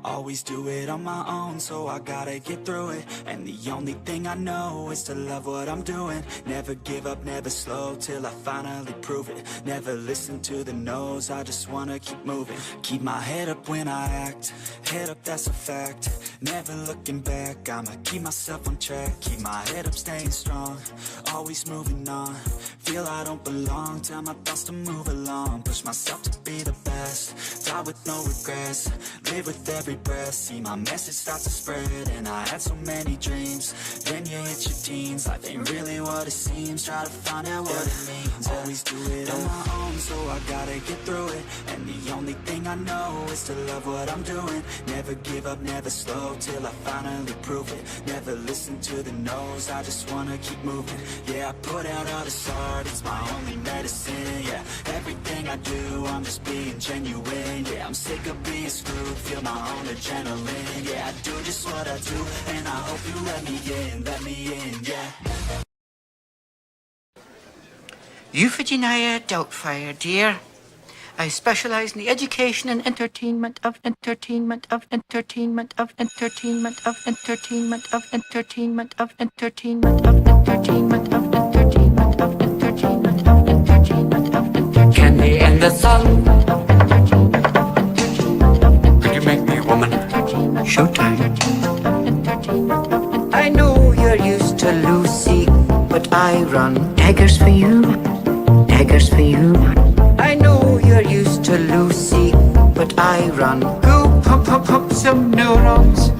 Always do it on my own, so I gotta get through it. And the only thing I know is to love what I'm doing. Never give up, never slow, till I finally prove it. Never listen to the no's, I just wanna keep moving. Keep my head up when I act, head up, that's a fact. Never looking back, I'ma keep myself on track. Keep my head up, staying strong, always moving on. Feel I don't belong, tell my thoughts to move along. Push myself to be the best, die with no regrets. Live with every breath, see my message start to spread. And I had so many dreams, then you hit your teens. Life ain't really what it seems, try to find out what it means. Always do it on my own, so I gotta get through it. And the only thing I know is to love what I'm doing. Never give up, never slow, till I finally prove it. Never listen to the no's, I just wanna keep moving. Yeah, I put out all this art, it's my only medicine. Yeah, everything I do, I'm just being genuine. Yeah, I'm sick of being screwed, feel my own adrenaline. Yeah, I do just what I do, and I hope you let me in, yeah. Euphigenia Doubtfire, dear. I specialize in the education and entertainment of entertainment of entertainment of entertainment of entertainment of entertainment of entertainment of entertainment of entertainment of entertainment of entertainment of entertainment. Candy and the sun. Could you make me a woman? Showtime. I know you're used to Lucy, but I run daggers for you, daggers for you. I know you're used to Lucy, but I run. Go pump, pump, pump some neurons.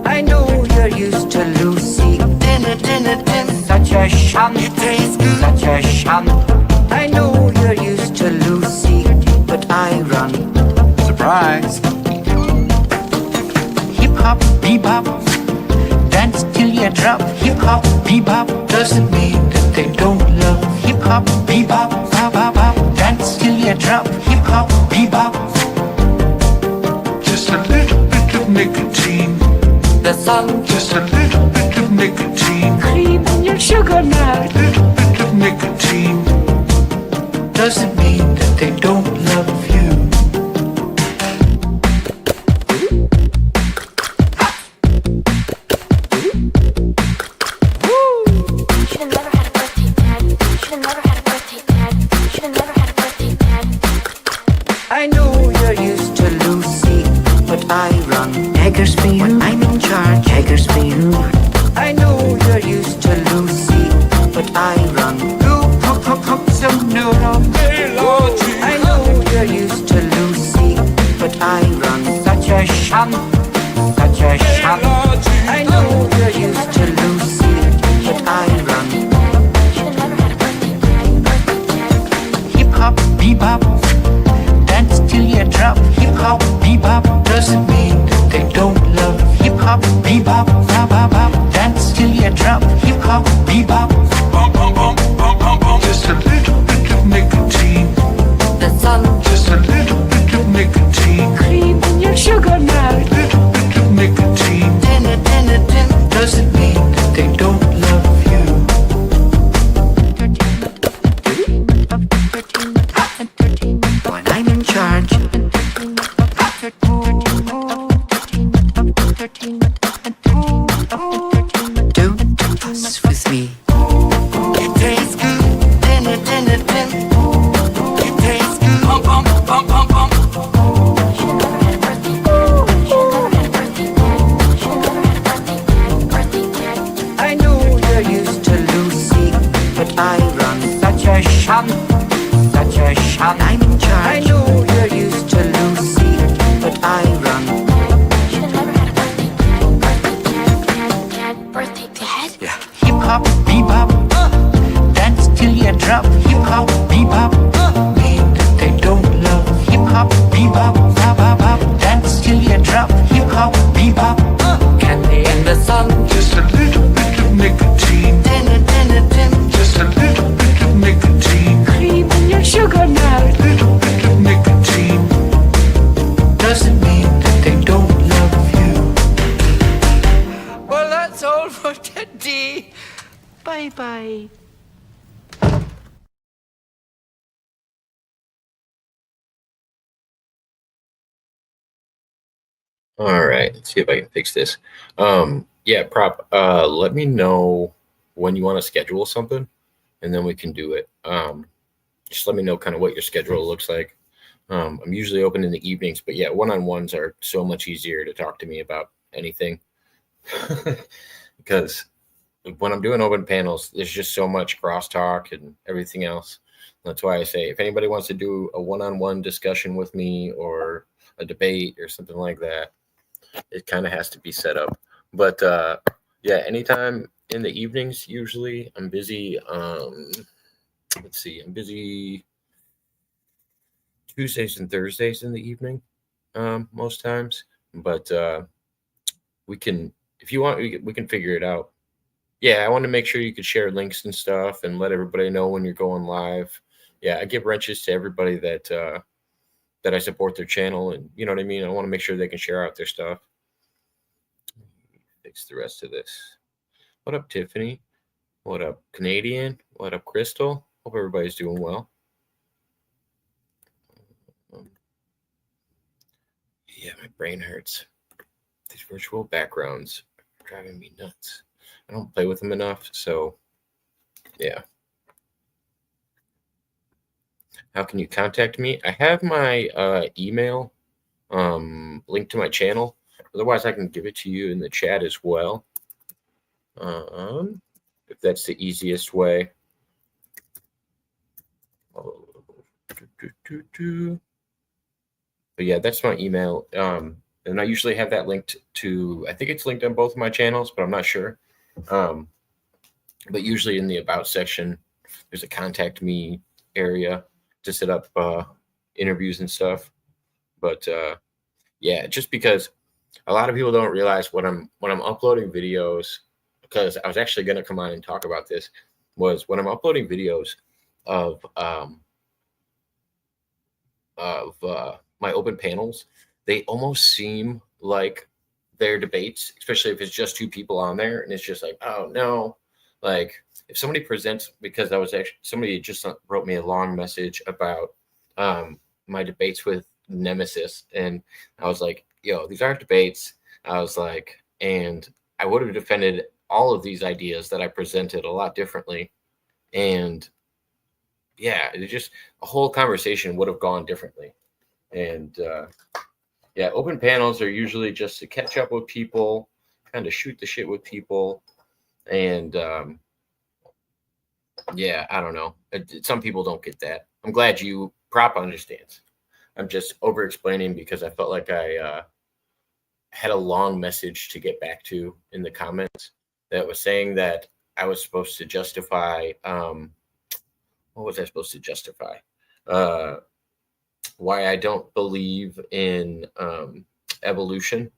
I know you're used to Lucy. Dinner, dinner, dinner. Such a shun. It tastes good. Such a shun. I know you're used to Lucy, but I run. Surprise. Hip hop, bebop, dance till you drop. Hip hop, bebop doesn't mean that they don't love. Hip hop, bebop, bop, bop, bop, dance till you drop. Hip hop, bebop. Just a little bit of nicotine. The sun, Just a little bit of nicotine. cream in your sugar now. Little bit of nicotine. Doesn't mean that they don't love you. Should've never had a birthday, Dad. Should've never had a birthday, Dad. Should've never had a birthday, Dad. I know you're used to Lucy, but I run daggers for you. I'm in charge, daggers for you. I know you're used to Lucy, but I run. Go pump, pump, pump some neurons. I know you're used to Lucy, but I run. Such a shun, such a shun. I know you're used to Lucy, but I run. Should've never had a birthday, Dad. Birthday, Dad. Hip hop, bebop, dance till you drop. Hip hop, bebop doesn't mean that they don't love. Hip hop, bebop, bop, bop, bop, dance till you drop. Hip hop, bebop. Bum, bum, bum, bum, bum, bum. Just a little bit of nicotine. The sun, Just a little bit of nicotine. cream in your sugar now. Little bit of nicotine. Dinner, dinner, dinner doesn't mean that they don't love you. Entertainment of entertainment of entertainment of entertainment. When I'm in charge. Entertainment of entertainment of entertainment of entertainment of entertainment of entertainment. Don't fuss with me. It tastes good. Dinner, dinner, dinner. It tastes good. Pump, pump, pump, pump, pump. Should've never had a birthday, Dad. Should've never had a birthday, Dad. Should've never had a birthday, Dad. Birthday, Dad. I know you're used to Lucy, but I run. Such a shun, such a shun. I'm in charge. I know you're used to Lucy, but I run. Should've never had a birthday, Dad. Birthday, Dad. Dad, Dad. Birthday, Dad. Hip hop, bebop, dance till you drop. Hip hop, bebop, mean that they don't love. Hip hop, bebop, bop, bop, bop, dance till you drop. Hip hop, bebop, candy in the sun. Just a little bit of nicotine. Dinner, dinner, dinner. Just a little bit of nicotine. Cream in your sugar now. Little bit of nicotine. Doesn't mean that they don't love you. Well, that's all for today. Bye-bye. All right, let's see if I can fix this. Yeah, prop. Let me know when you want to schedule something, and then we can do it. Just let me know kind of what your schedule looks like. I'm usually open in the evenings, but yeah, one-on-ones are so much easier to talk to me about anything because when I'm doing open panels, there's just so much crosstalk and everything else. That's why I say if anybody wants to do a one-on-one discussion with me or a debate or something like that, it kind of has to be set up. But yeah, anytime in the evenings, usually I'm busy. Let's see, I'm busy Tuesdays and Thursdays in the evening, most times. But we can, if you want, we can figure it out. Yeah, I want to make sure you could share links and stuff and let everybody know when you're going live. Yeah, I give wrenches to everybody that I support their channel, and you know what I mean. I want to make sure they can share out their stuff. Fix the rest of this. What up, Tiffany? What up, Canadian? What up, Crystal? Hope everybody's doing well. Yeah, my brain hurts. These virtual backgrounds are driving me nuts. I don't play with them enough, so yeah. How can you contact me? I have my email linked to my channel. Otherwise, I can give it to you in the chat as well. If that's the easiest way. But yeah, that's my email. And I usually have that linked to, I think it's linked on both of my channels, but I'm not sure. But usually in the about section, there's a contact me area to set up interviews and stuff. But yeah, just because a lot of people don't realize when I'm uploading videos, because I was actually going to come on and talk about this, was when I'm uploading videos of my open panels, they almost seem like they're debates, especially if it's just two people on there, and it's just like, oh no, like if somebody presents, because I was actually, somebody just wrote me a long message about my debates with Nemesis, and I was like, yo, these aren't debates. I was like, and I would have defended all of these ideas that I presented a lot differently, and yeah, it just a whole conversation would have gone differently. And yeah, open panels are usually just to catch up with people, kind of shoot the shit with people, and yeah, I don't know. Some people don't get that. I'm glad you prop understands. I'm just over explaining because I felt like I had a long message to get back to in the comments that was saying that I was supposed to justify. What was I supposed to justify? Why I don't believe in evolution.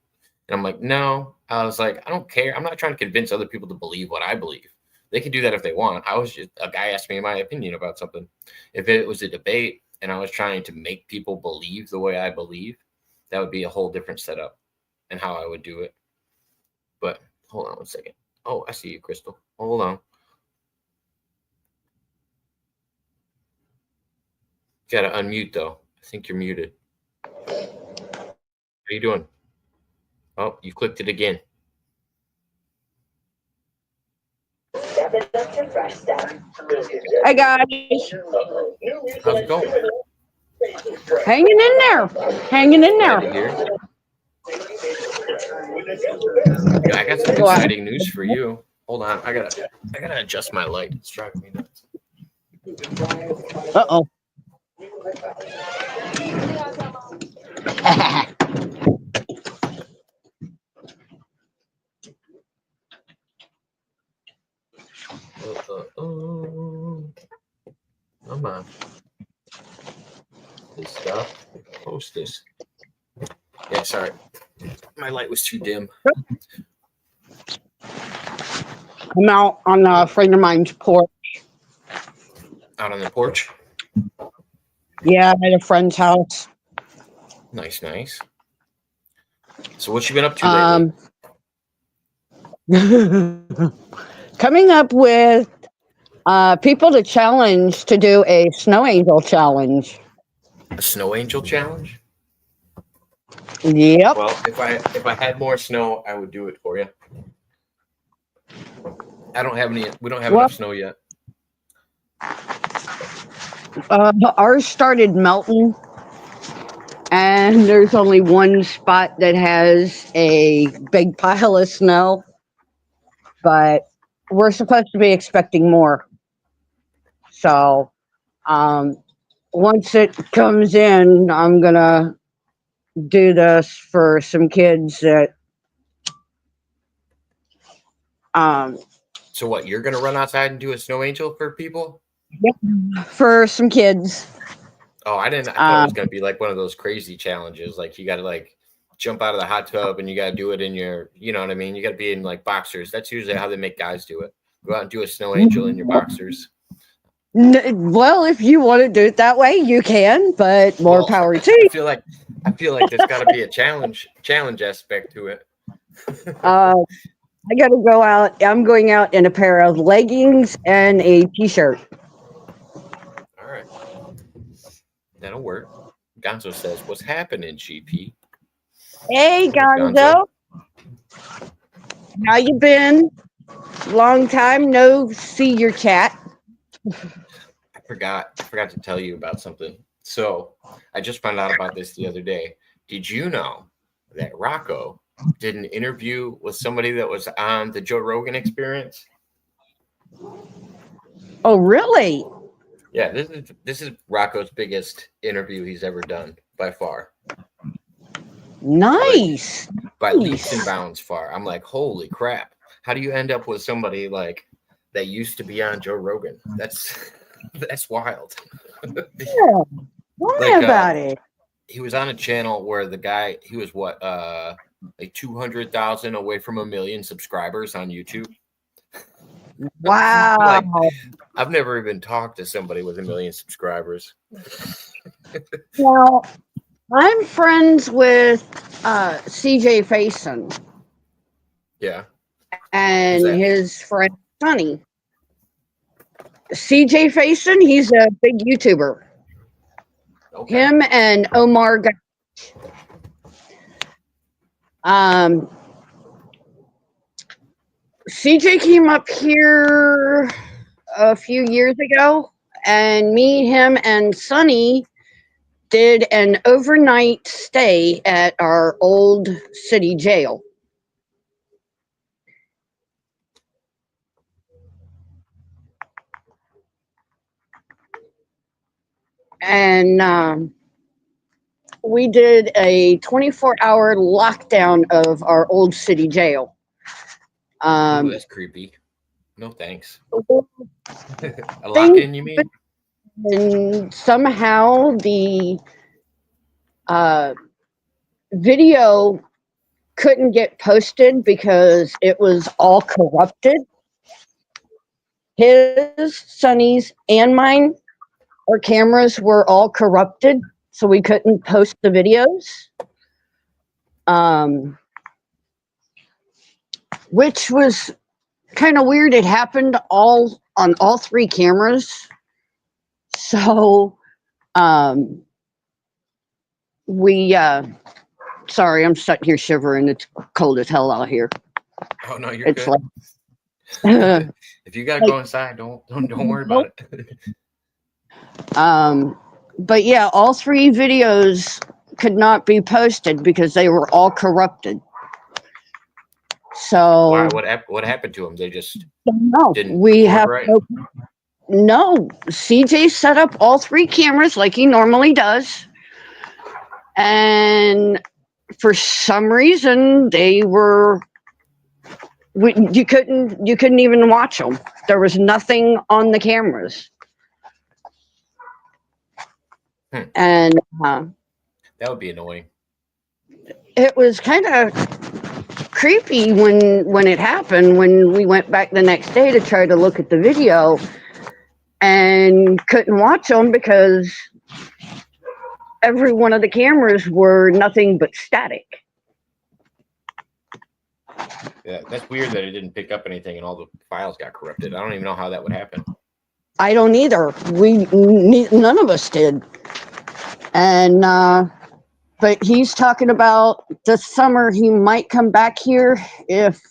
And I'm like, no. I was like, I don't care. I'm not trying to convince other people to believe what I believe. They can do that if they want. I was just, a guy asked me my opinion about something. If it was a debate and I was trying to make people believe the way I believe, that would be a whole different setup and how I would do it. But hold on one second. Oh, I see you, Crystal. Hold on. You gotta unmute though. I think you're muted. How you doing? Oh, you clicked it again. Hi guys, How's it going? hanging in there, hanging in Glad to there. hear. Yeah, I got some exciting news for you. Hold on, I gotta adjust my light. It's driving me nuts. Uh-oh. Come on. This stuff. Post this. Yeah, sorry. My light was too dim. I'm out on a friend of mine's porch. Out on the porch. Yeah, at a friend's house. Nice, nice. So what you been up to lately? Coming up with people to challenge to do a snow angel challenge. A snow angel challenge? Yep. Well, if I had more snow, I would do it for you. I don't have any. We don't have Well, enough snow yet. ours started melting, and there's only one spot that has a big pile of snow, but we're supposed to be expecting more. So, um, once it comes in, I'm gonna do this for some kids that um So what? You're gonna run outside and do a snow angel for people? for some kids. Oh, I didn't. I thought it Um, was gonna be like one of those crazy challenges. Like you got to like jump out of the hot tub and you got to do it in your. You know what I mean? You got to be in like boxers. That's usually how they make guys do it. Go out and do a snow angel in your boxers. well, if you want to do it that way, you can, but more Well, power to I you. feel like there's got to be a challenge aspect to it. Uh, I got to go out. I'm going out in a pair of leggings and a t-shirt. All right, that'll work. Gonzo says, "What's happening, GP?" Hey, What up, Gonzo, how you been? Long time no see your chat. I forgot to tell you about something. So I just found out about this the other day. Did you know that Rocco did an interview with somebody that was on the Joe Rogan Experience? Oh, really? Yeah, this is Rocco's biggest interview he's ever done by far. Nice. By leaps and bounds far. I'm like, holy crap. How do you end up with somebody like that used to be on Joe Rogan? That's wild. Yeah. Tell me Like about it. he was on a channel where the guy he was what like 200,000 away from 1 million subscribers on YouTube. Wow. Like I've never even talked to somebody with 1 million subscribers. Well, I'm friends with CJ Faison Yeah. and that? his friend Sonny. CJ Faison, he's a big YouTuber. Okay. Him and Omar. CJ came up here a few years ago, and me, him, and Sonny did an overnight stay at our old city jail. And we did a 24-hour lockdown of our old city jail. Ooh, that's creepy. No thanks. A lock-in, you mean? And somehow the video couldn't get posted because it was all corrupted. His, Sonny's, and mine, our cameras were all corrupted, so we couldn't post the videos. Which was kind of weird. It happened all on all three cameras. So we sorry, I'm sitting here shivering. It's cold as hell out here. Oh no, you're It's good. like If you gotta go inside, don't worry about it. But yeah, all three videos could not be posted because they were all corrupted. So Why? What happened to them? They just no, didn't we record have right? no. CJ set up all three cameras like he normally does, and for some reason they were. You couldn't even watch them. There was nothing on the cameras, and That would be annoying. it was kind of creepy when it happened. When we went back the next day to try to look at the video, and couldn't watch them because every one of the cameras were nothing but static. Yeah, that's weird that it didn't pick up anything and all the files got corrupted. I don't even know how that would happen. I don't either. None of us did. And but he's talking about this summer he might come back here if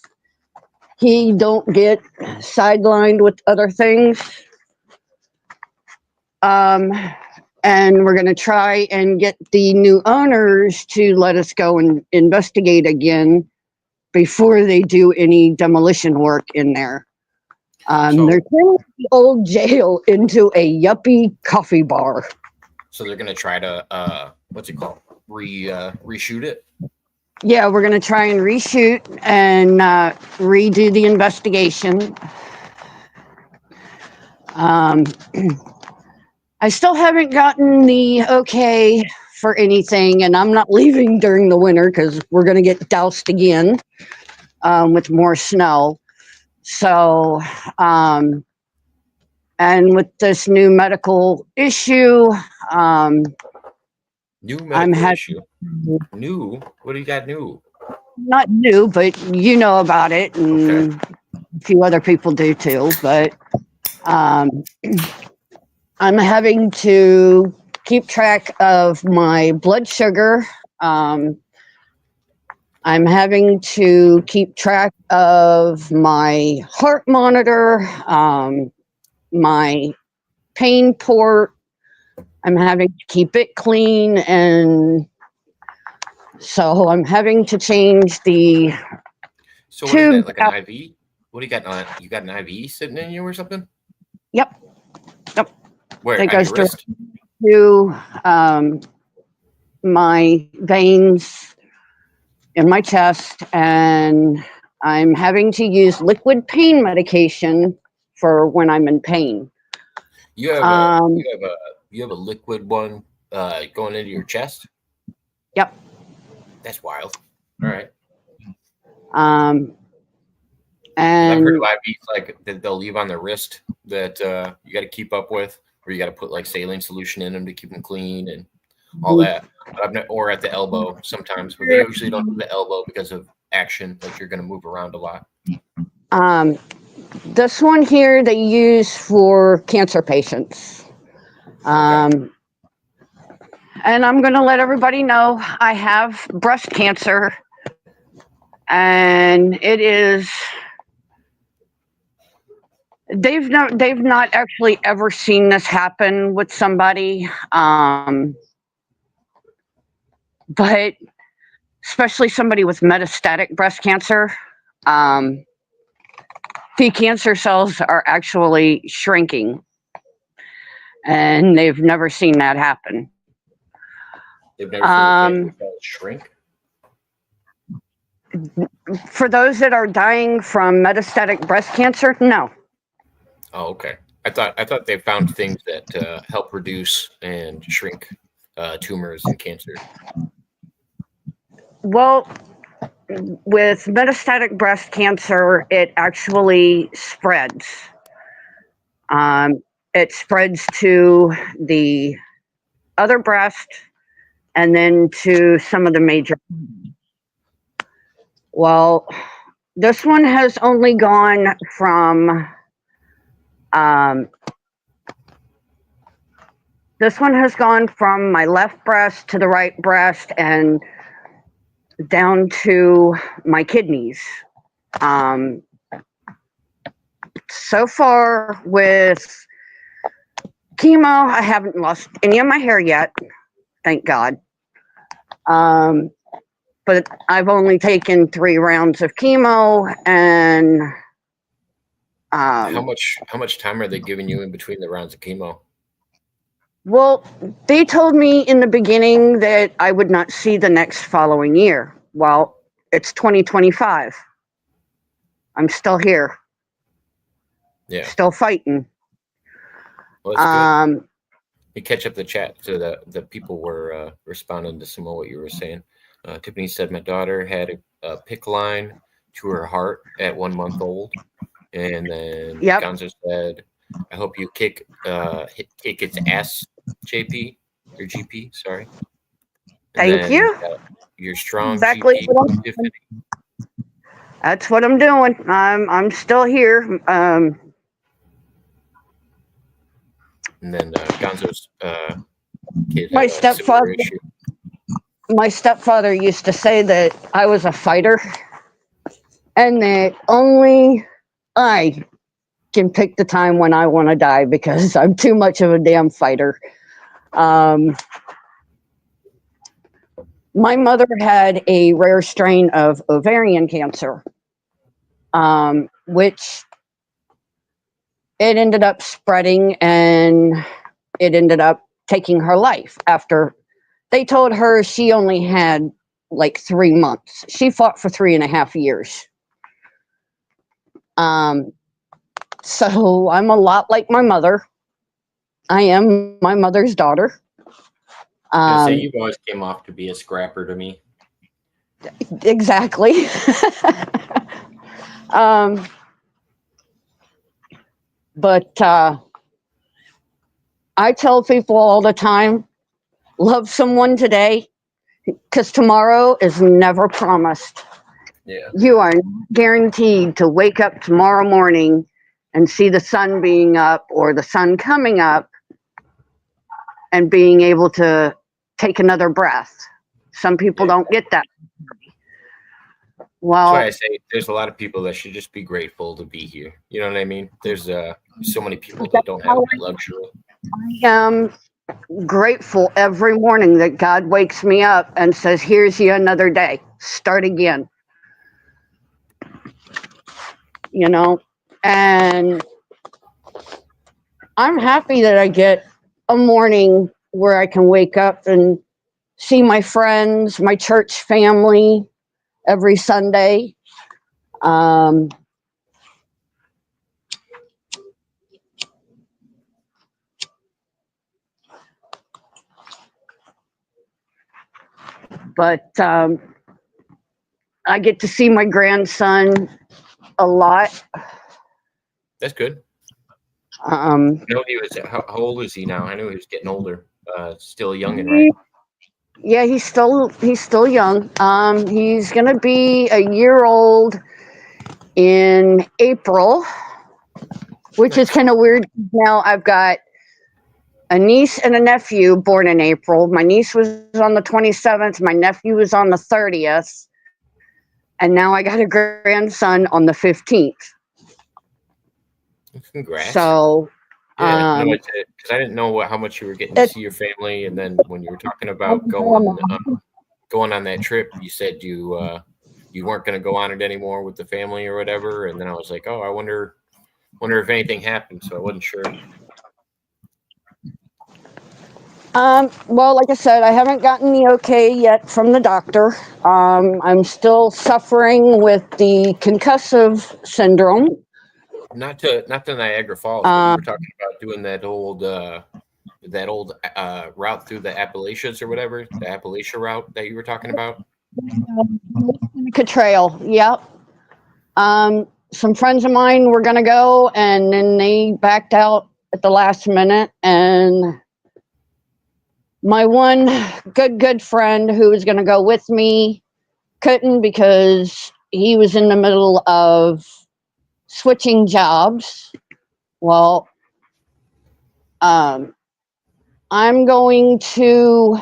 he don't get sidelined with other things. Um, and we're going to try and get the new owners to let us go and investigate again before they do any demolition work in there. So- They're turning the old jail into a yuppie coffee bar. So they're gonna try to what's it called? Reshoot it. Yeah, we're going to try and reshoot and redo the investigation. I still haven't gotten the okay for anything, and I'm not leaving during the winter because we're going to get doused again with more snow. So, and with this new medical issue, New I'm medical having issue. New? What do you got new? not new, but you know about it, and Okay. a few other people do too. But um, I'm having to keep track of my blood sugar. I'm having to keep track of my heart monitor, my pain port. I'm having to keep it clean, and so I'm having to change the So what is tube. that? Like an IV? What do you got on? You got an IV sitting in you or something? Yep, Where? that On goes your wrist? to my veins in my chest, and I'm having to use liquid pain medication for when I'm in pain. You have Um, you have a liquid one going into your chest? Yep. That's wild. All right. I've heard And of IVs like that they'll leave on the wrist that you got to keep up with, or you got to put like saline solution in them to keep them clean and all that. But or at the elbow sometimes, but they usually don't do the elbow because of action, like you're going to move around a lot. this one here they use for cancer patients. And I'm going to let everybody know I have breast cancer, and it is. They've not actually ever seen this happen with somebody, but especially somebody with metastatic breast cancer. The cancer cells are actually shrinking, and they've never seen that happen. They've never seen the cancer cells shrink. For those that are dying from metastatic breast cancer, no. Oh, okay. I thought they found things that help reduce and shrink tumors and cancer. Well, with metastatic breast cancer, it actually spreads. It spreads to the other breast and then to some of the major. Well, this one has only gone from my left breast to the right breast and down to my kidneys. So far with chemo, I haven't lost any of my hair yet, thank God. But I've only taken 3 rounds of chemo, and How much time are they giving you in between the rounds of chemo? well, they told me in the beginning that I would not see the next following year. Well, it's 2025. I'm still here. Yeah. Still fighting. Well, that's good. You catch up the chat so that the people were responding to some of what you were saying. Tiffany said my daughter had a PICC line to her heart at 1 month old, and then Gonzo said, "I hope you kick its ass, JP or GP. Sorry." And Thank you. You're strong, Exactly GP. what that's what I'm doing. I'm still here. And then Gonzo's kid My had a similar stepfather. issue. my stepfather used to say that I was a fighter and that only I can pick the time when I want to die because I'm too much of a damn fighter. Um, my mother had a rare strain of ovarian cancer, which it ended up spreading and it ended up taking her life after they told her she only had like 3 months. She fought for 3.5 years. Um, so I'm a lot like my mother. I am my mother's daughter. I say Um, you've always came off to be a scrapper to me. exactly. um, but I tell people all the time, love someone today because tomorrow is never promised. Yeah. You are guaranteed to wake up tomorrow morning and see the sun being up or the sun coming up and being able to take another breath. Some people Yeah. don't get that. That's why I Well, say there's a lot of people that should just be grateful to be here. You know what I mean? There's so many people that don't have that luxury. I am grateful every morning that God wakes me up and says, here's you another day. Start again. You know, and I'm happy that I get a morning where I can wake up and see my friends, my church family every Sunday. Um, but I get to see my grandson a lot. That's good. Um, I know he was. How old is he now? I knew he was getting older. Still a youngin', right? yeah, he's still young. He's gonna be a year old in April, which is Nice. kind of weird. Now I've got a niece and a nephew born in April. My niece was on the 27th. My nephew was on the 30th, and now I got a grandson on the 15th. Congrats. So, Yeah. No, um, it's because I didn't know how much you were getting to it, see your family, and then when you were talking about going on that trip, you said you weren't going to go on it anymore with the family or whatever, and then I was like, oh, I wonder if anything happened. So I wasn't sure. well, like I said, I haven't gotten the okay yet from the doctor. I'm still suffering with the concussive syndrome. Not to Niagara Falls, but you Um, were talking about doing that old route through the Appalachians or whatever, the Appalachia route that you were talking about. Trail, yep. Some friends of mine were going to go, and then they backed out at the last minute. And my one good friend who was going to go with me couldn't because he was in the middle of switching jobs. Well, um, I'm going to,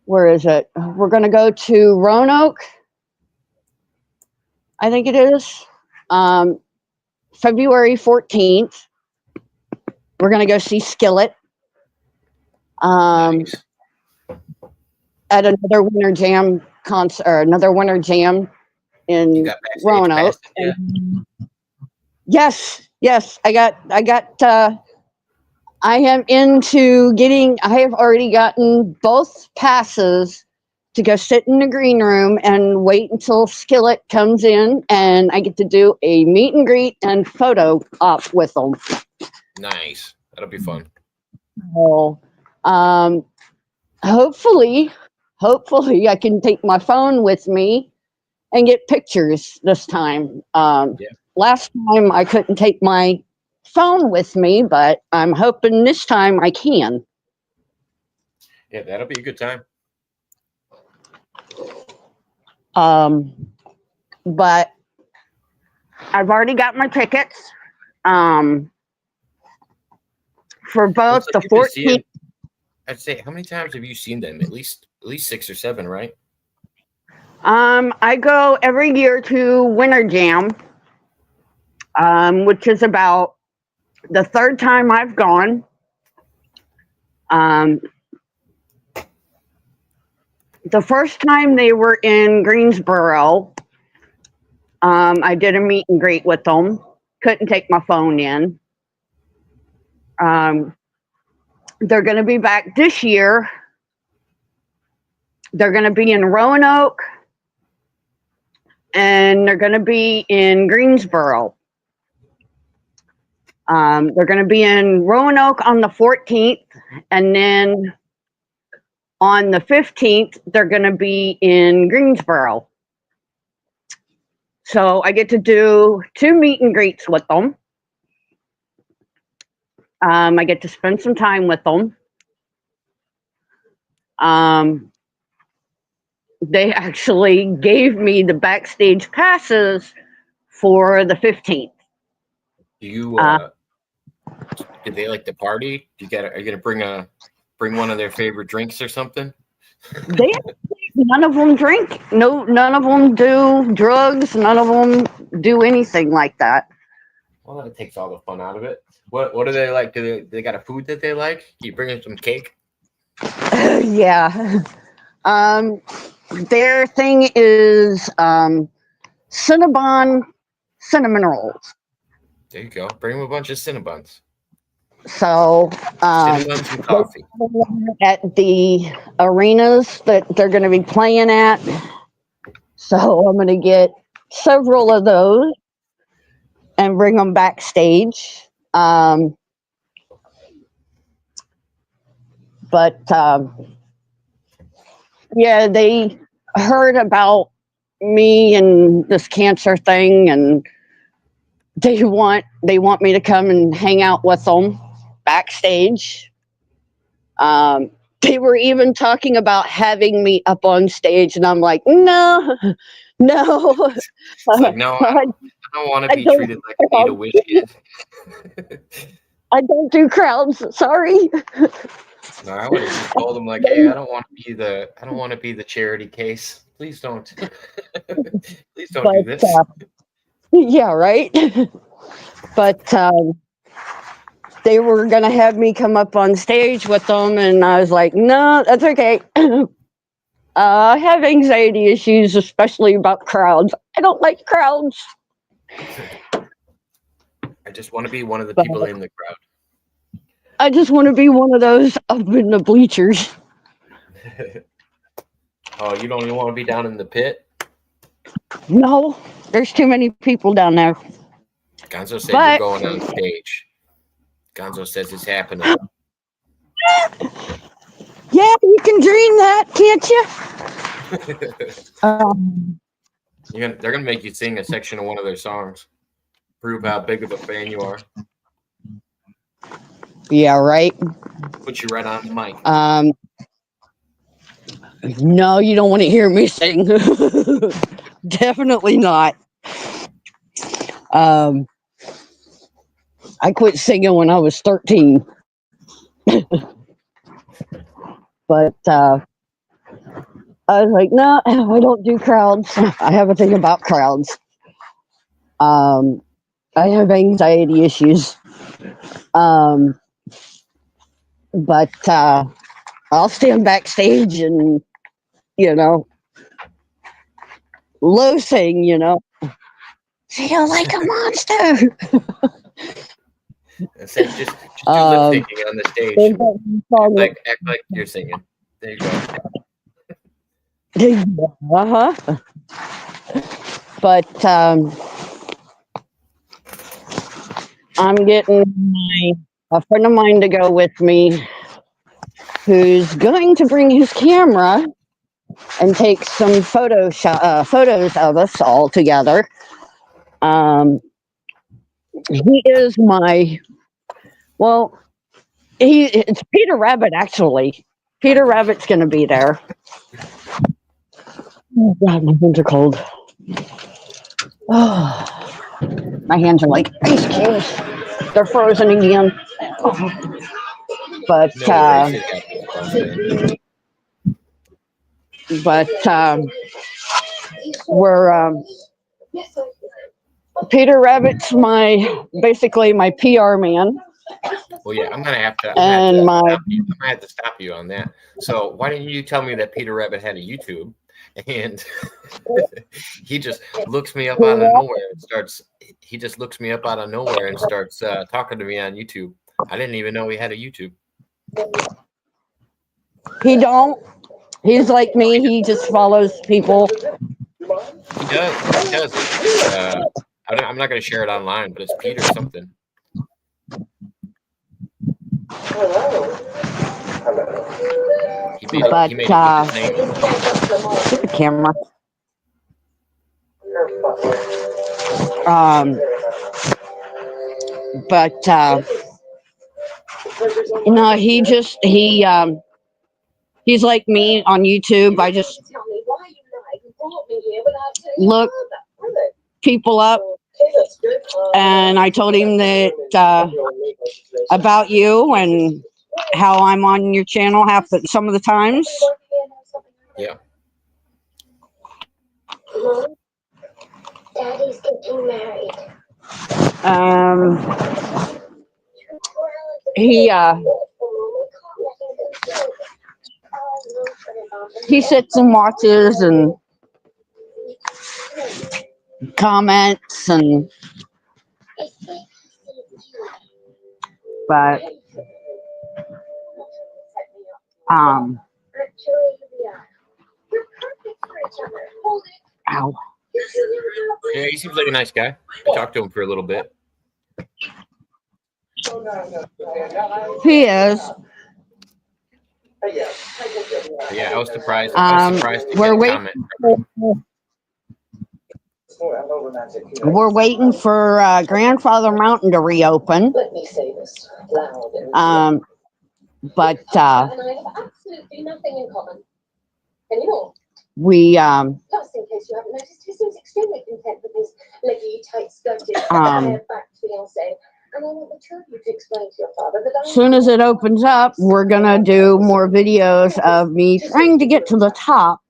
where is it? We're going to go to Roanoke, I think it is, um, February 14th. We're going to go see Skillet um, Nice. at another Winter Jam concert, or another Winter Jam You in got backstage Roanoke. pass? Yeah. Yes, yes, I am into getting, I have already gotten both passes to go sit in the green room and wait until Skillet comes in and I get to do a meet and greet and photo op with them. Nice. That'll be fun. So, um, hopefully, hopefully I can take my phone with me and get pictures this time. Yeah. Last time I couldn't take my phone with me, but I'm hoping this time I can. Yeah, that'll be a good time. Um, but I've already got my tickets for Well, both it's like the you've been 14th. seeing. I'd say, how many times have you seen them? At least at least 6 or 7, right? I go every year to Winter Jam, which is about the third time I've gone. Um, the first time they were in Greensboro, I did a meet and greet with them. Couldn't take my phone in. Um, they're going to be back this year. They're going to be in Roanoke, and they're going to be in Greensboro. They're going to be in Roanoke on the 14th, and then on the 15th, they're going to be in Greensboro. So I get to do 2 meet and greets with them. I get to spend some time with them. They actually gave me the backstage passes for the 15th. Do you did they like to party? Are you gonna bring one of their favorite drinks or something? They none of them drink. No, none of them do drugs. None of them do anything like that. Well, that takes all the fun out of it. What do they like? Do they got a food that they like? Can you bring them some cake? Yeah. Their thing is Cinnabon cinnamon rolls. There you go. Bring them a bunch of Cinnabons. So Cinnabons and coffee. at the arenas that they're going to be playing at. So I'm going to get several of those and bring them backstage. But yeah, they heard about me and this cancer thing, and they want me to come and hang out with them backstage. They were even talking about having me up on stage, and I'm like, no. It's like, no, I don't want to be treated like I need a wish kid. I don't do crowds. Sorry. No, I would have just told them like, hey, I don't want to be the charity case. Please don't. Please don't do this. Yeah, right. But they were gonna have me come up on stage with them, and I was like, no, that's okay. I have anxiety issues, especially about crowds. I don't like crowds. I just want to be one of the people in the crowd. I just want to be one of those up in the bleachers. Oh, you don't even want to be down in the pit? No, there's too many people down there. Gonzo said you're going on stage. Gonzo says it's happening. Yeah, you can dream that, can't you? They're gonna make you sing a section of one of their songs. Prove how big of a fan you are. Yeah, right. Put you right on the mic. No, you don't want to hear me sing. Definitely not. I quit singing when I was 13. But I was like, no, I don't do crowds. I have a thing about crowds. I have anxiety issues. But I'll stand backstage and, low sing, feel like a monster. Say, just do lip syncing on the stage. Act like you're singing. There you go. But I'm getting a friend of mine to go with me, who's going to bring his camera and take some photos of us all together. He is it's Peter Rabbit, actually. Peter Rabbit's going to be there. Oh, God, my hands are cold. Oh, my hands are like ice cubes. They're frozen again. But No worries, it happens. but we're Peter Rabbit's basically my PR man, Well, yeah, I'm gonna have to. and my I'm gonna have to stop you on that. So why didn't you tell me that Peter Rabbit had a YouTube? And he just looks me up out of nowhere and starts. He just looks me up out of nowhere and starts talking to me on YouTube. I didn't even know he had a YouTube. he don't. He's like me. He just follows people. He does. He does. I'm not gonna share it online, but it's Peter something. He made But he made his name. get the camera. But no, he's like me on YouTube. I just look people up, and I told him that about you and how I'm on your channel some of the times. Yeah. Daddy's getting married. He sits and watches and comments but ow. Yeah, he seems like a nice guy. I talked to him for a little bit. He is. Yeah, I was surprised. I was surprised to We're get a waiting. comment. We're waiting for Grandfather Mountain to reopen. Let me say this loud and But and I have absolutely nothing in common. And you know, we plus in case you haven't noticed, he seems extremely content with his leggy, tight-skirted, back fiance. And I want the two of you to explain to your father that as soon as it opens up, we're gonna do more videos of me trying to get to the top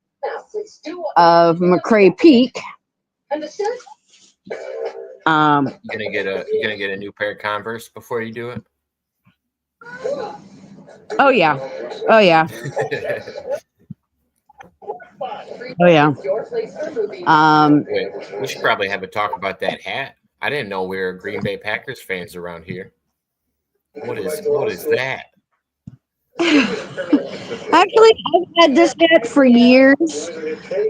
of McCrae Peak. Understood? You're gonna get a new pair of Converse before you do it. Oh yeah. Oh yeah. Oh yeah. Wait, we should probably have a talk about that hat. I didn't know we were Green Bay Packers fans around here. What is that? Actually, I've had this hat for years.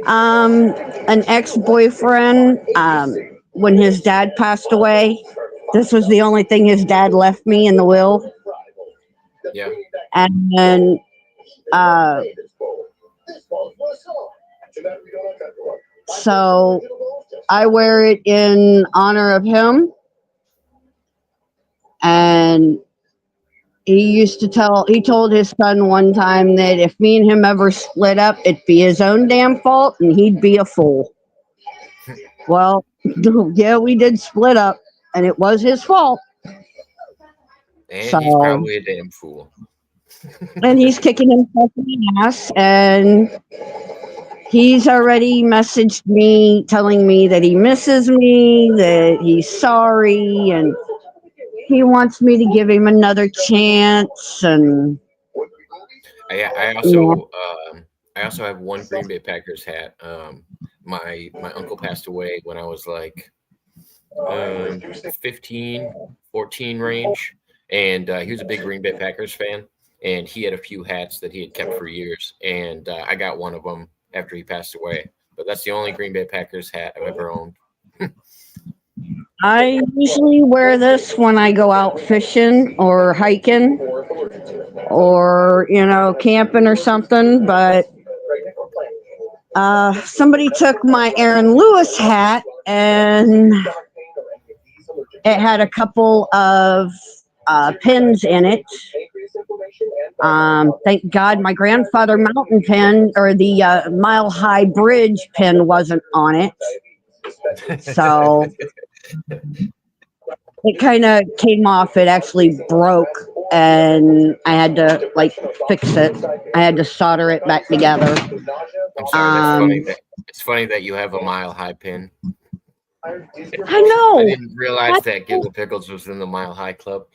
An ex-boyfriend, when his dad passed away, this was the only thing his dad left me in the will. Yeah. And then so I wear it in honor of him. And he told his son one time that if me and him ever split up, it'd be his own damn fault and he'd be a fool. Well, yeah, we did split up and it was his fault. And he's probably a damn fool. And he's kicking himself in the ass, and he's already messaged me telling me that he misses me, that he's sorry, and he wants me to give him another chance. And I also have one Green Bay Packers hat. My uncle passed away when I was like 15, 14 range, and he was a big Green Bay Packers fan. And he had a few hats that he had kept for years, and I got one of them after he passed away. But that's the only Green Bay Packers hat I've ever owned. I usually wear this when I go out fishing or hiking or, camping or something. But somebody took my Aaron Lewis hat, and it had a couple of pins in it. Thank God my grandfather mountain pin or the Mile High Bridge pin wasn't on it. So it kind of came off. It actually broke, and I had to fix it. I had to solder it back together. I'm sorry. That's funny. Um, It's funny that you have a Mile High pin. I I know. didn't realize that Giggle Pickles was in the Mile High Club.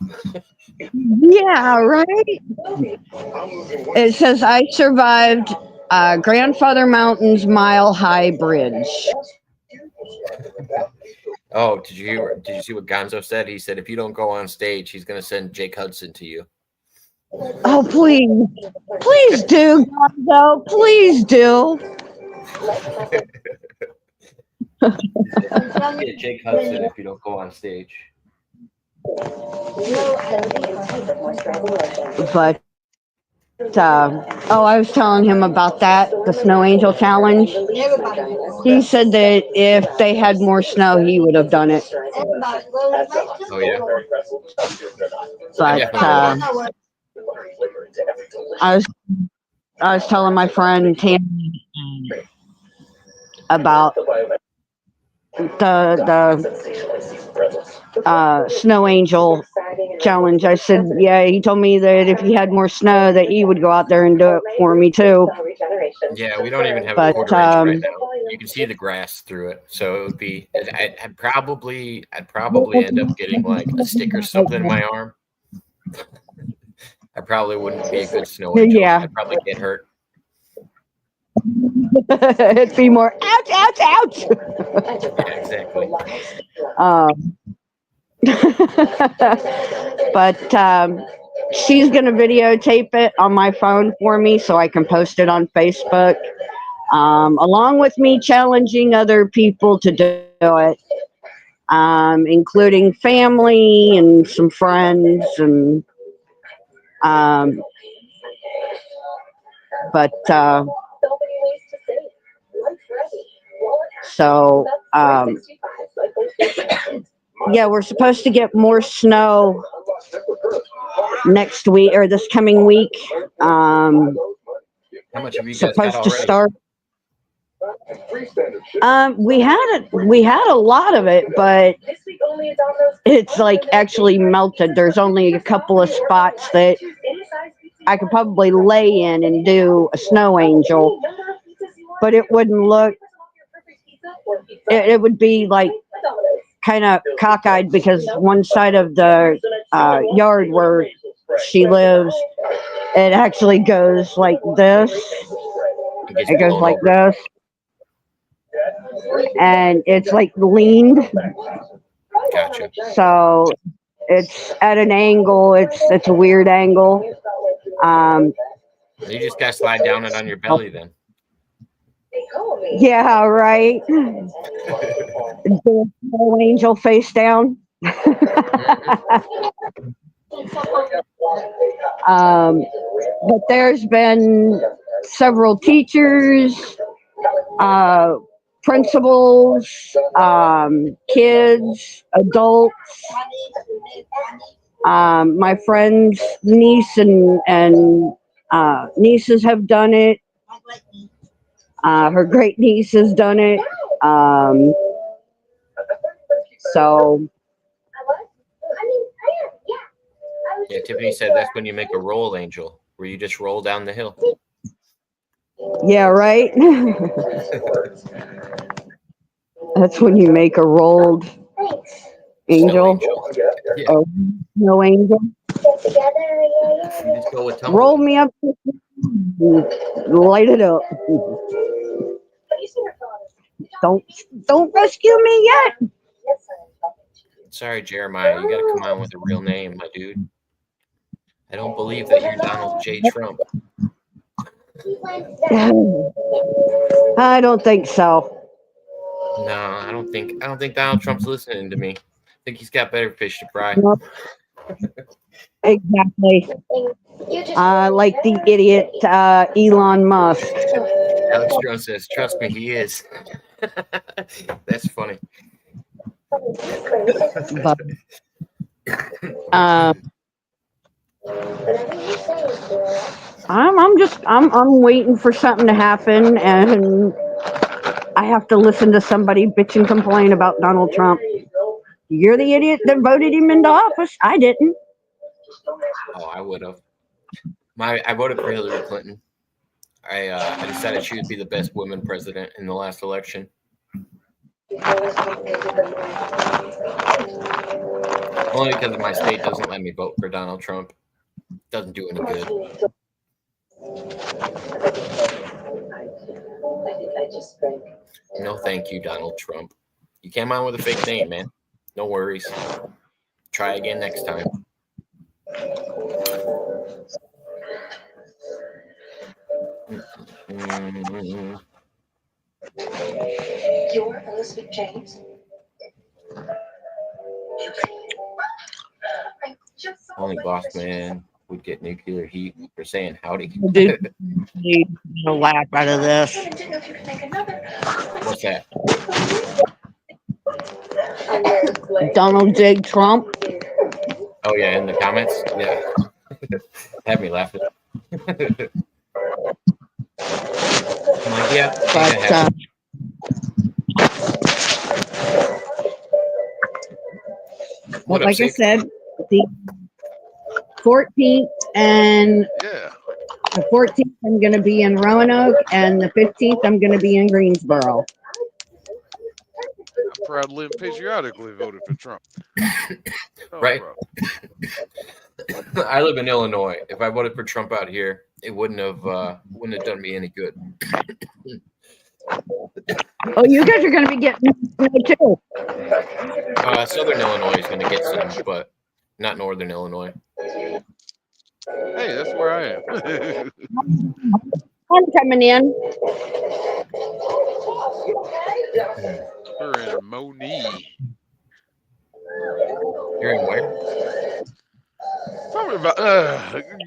Yeah, right. It says I survived Grandfather Mountain's Mile High Bridge. Oh, did you see what Gonzo said? He said if you don't go on stage, he's gonna send Jake Hudson to you. Oh, please do, Gonzo. Please do. Yeah, Jake Hudson if you don't go on stage. But I was telling him about that, the Snow Angel Challenge. He said that if they had more snow, he would have done it. Oh yeah, I But definitely would have. I was I was telling my friend Tammy about the Snow Angel Challenge. I said, yeah, he told me that if he had more snow, that he would go out there and do it for me too. Yeah, we don't even have a But quarter inch right now. You can see the grass through it, so it would be. I'd probably end up getting like a stick or something in my arm. I probably wouldn't be a good snow angel. Yeah. I'd probably get hurt. It'd be more ouch, ouch, ouch. Yeah, exactly. But she's going to videotape it on my phone for me so I can post it on Facebook, along with me challenging other people to do it, including family and some friends. And but so yeah, we're supposed to get more snow next week or this coming week. How much have you guys got Supposed to already? start. We had a lot of it, but it's like actually melted. There's only a couple of spots that I could probably lay in and do a snow angel, but it wouldn't look. It would be like kind of cockeyed because one side of the yard where she lives, it actually goes like this. It goes blown like over. this, and it's like leaned, Gotcha. so it's at an angle. It's a weird angle. You just gotta slide down it on your belly then. Yeah, right. The snow angel face down. But there's been several teachers, principals, kids, adults. My friend's niece and nieces have done it. Her great niece has done it. So Yeah, Tiffany said that's when you make a roll angel, where you just roll down the hill. yeah, right. That's when you make a rolled angel. Yeah. Oh, no angel. You just go with tumbling. Roll me up. Light it up. Don't rescue me yet. Sorry, Jeremiah, you gotta come on with a real name, my dude. I don't believe that you're Donald J. Trump. I don't think so. No, I don't think Donald Trump's listening to me. I think he's got better fish to fry. Nope. Exactly. Like the idiot Elon Musk. Alex Jones says, "Trust me, he is." That's funny. But, I'm waiting for something to happen, and I have to listen to somebody bitch and complain about Donald Trump. You're the idiot that voted him into office. I didn't. Oh, I would have. I voted for Hillary Clinton. I decided she would be the best woman president in the last election. Only because my state doesn't let me vote for Donald Trump. Doesn't do any good. No, thank you, Donald Trump. You came on with a fake name, man. No worries. Try again next time. You're Elizabeth James. Only boss man would get nuclear heat for saying howdy. Dude, need a laugh out of this. What's that? Donald J. Trump. Oh yeah, in the comments. Yeah, had me laughing. I'm like, yeah, But what up, like I Sig? said, the 14th and Yeah. the 14th I'm going to be in Roanoke, and the 15th I'm going to be in Greensboro. I proudly and patriotically voted for Trump. Right. I live in Illinois. If I voted for Trump out here, it wouldn't have done me any good. Oh, you guys are going to be getting too. Southern Illinois is going to get some, but not Northern Illinois. Hey, that's where I am. I'm coming in. We're in Monee. You're in where? Probably about,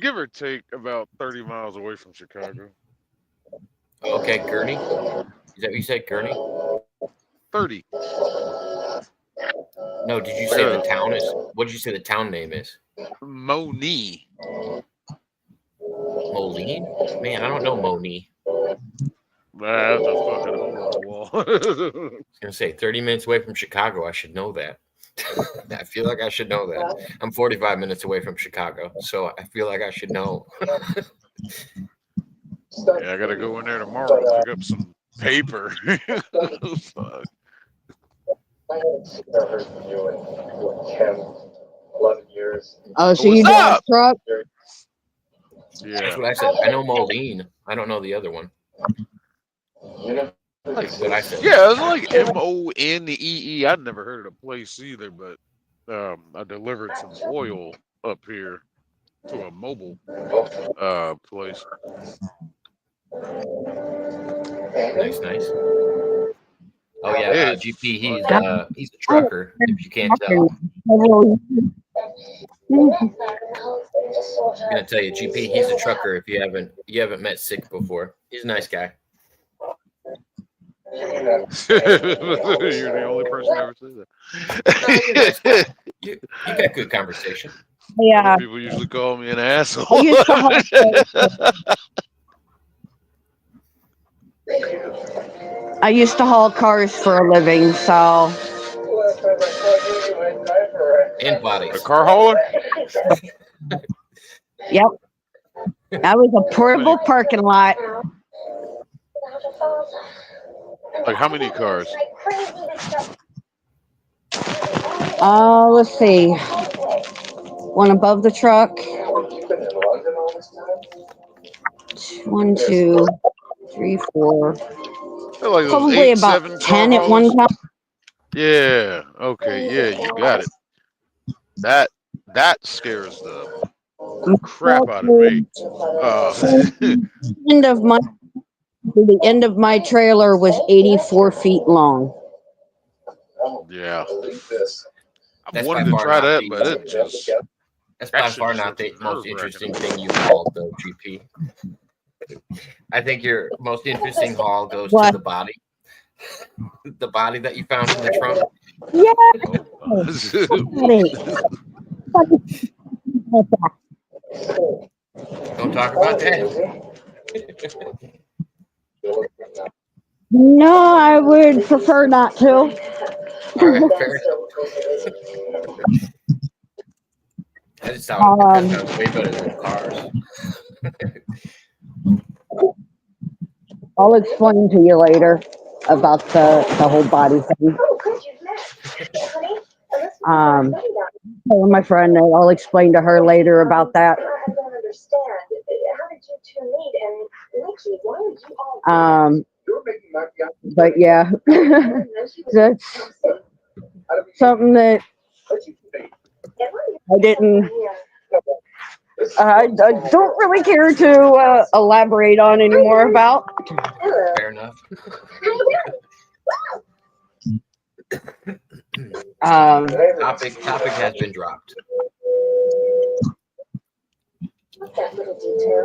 give or take, about 30 miles away from Chicago. Okay, Gurney. Is that what you said, Gurney? 30. No, did you say the town is? What did you say the town name is? Monee. Moline? Man, I don't know Monee. That's a fucking hole in the wall. I was gonna say 30 minutes away from Chicago. I should know that. I feel like I should know that. I'm 45 minutes away from Chicago, so I feel like I should know. Yeah, I gotta go in there tomorrow and pick up some paper. Fuck. Oh, so What's you drive up? truck? Yeah. That's what I said. I know Moline. I don't know the other one. That's what I said. Yeah, it's like Monee. I'd never heard of the place either, but I delivered some oil up here to a mobile place. Nice, nice. Oh yeah, Hey. GP. He's a trucker. If you can't tell, I'm gonna tell you, GP. He's a trucker. If you haven't met Sick before, he's a nice guy. You're the only person I ever said that. You got good conversation. Yeah. People usually call me an asshole. I used to haul cars for a living, so. And bodies. A car hauler? Yep. That was a portable parking lot. Like how many cars? Let's see. One above the truck. 1, 2, 3, 4. Like Probably about 10 at one time. Yeah. Okay. Yeah, you got it. That scares the crap out of me. The end of my trailer was 84 feet long. Yeah. I That's wanted by to far try not that, the- but it just. That's by shit far just not the looks most nerve-wracking. interesting thing you hauled, though, GP. I think your most interesting haul goes to the body. The body that you found in the trunk. Yeah. Don't talk about that. No, I would prefer not to. All right, fair. That sounds way better than cars. I'll explain to you later about the whole body thing. Oh, good, you've met. Honey, unless we Um, find out. Telling my friend that I'll explain to her later about that. I don't understand. How did you two meet? And Nikki, why are you all But yeah, that's something that I didn't. I don't really care to elaborate on anymore about. Fair enough. Um, Topic has been dropped.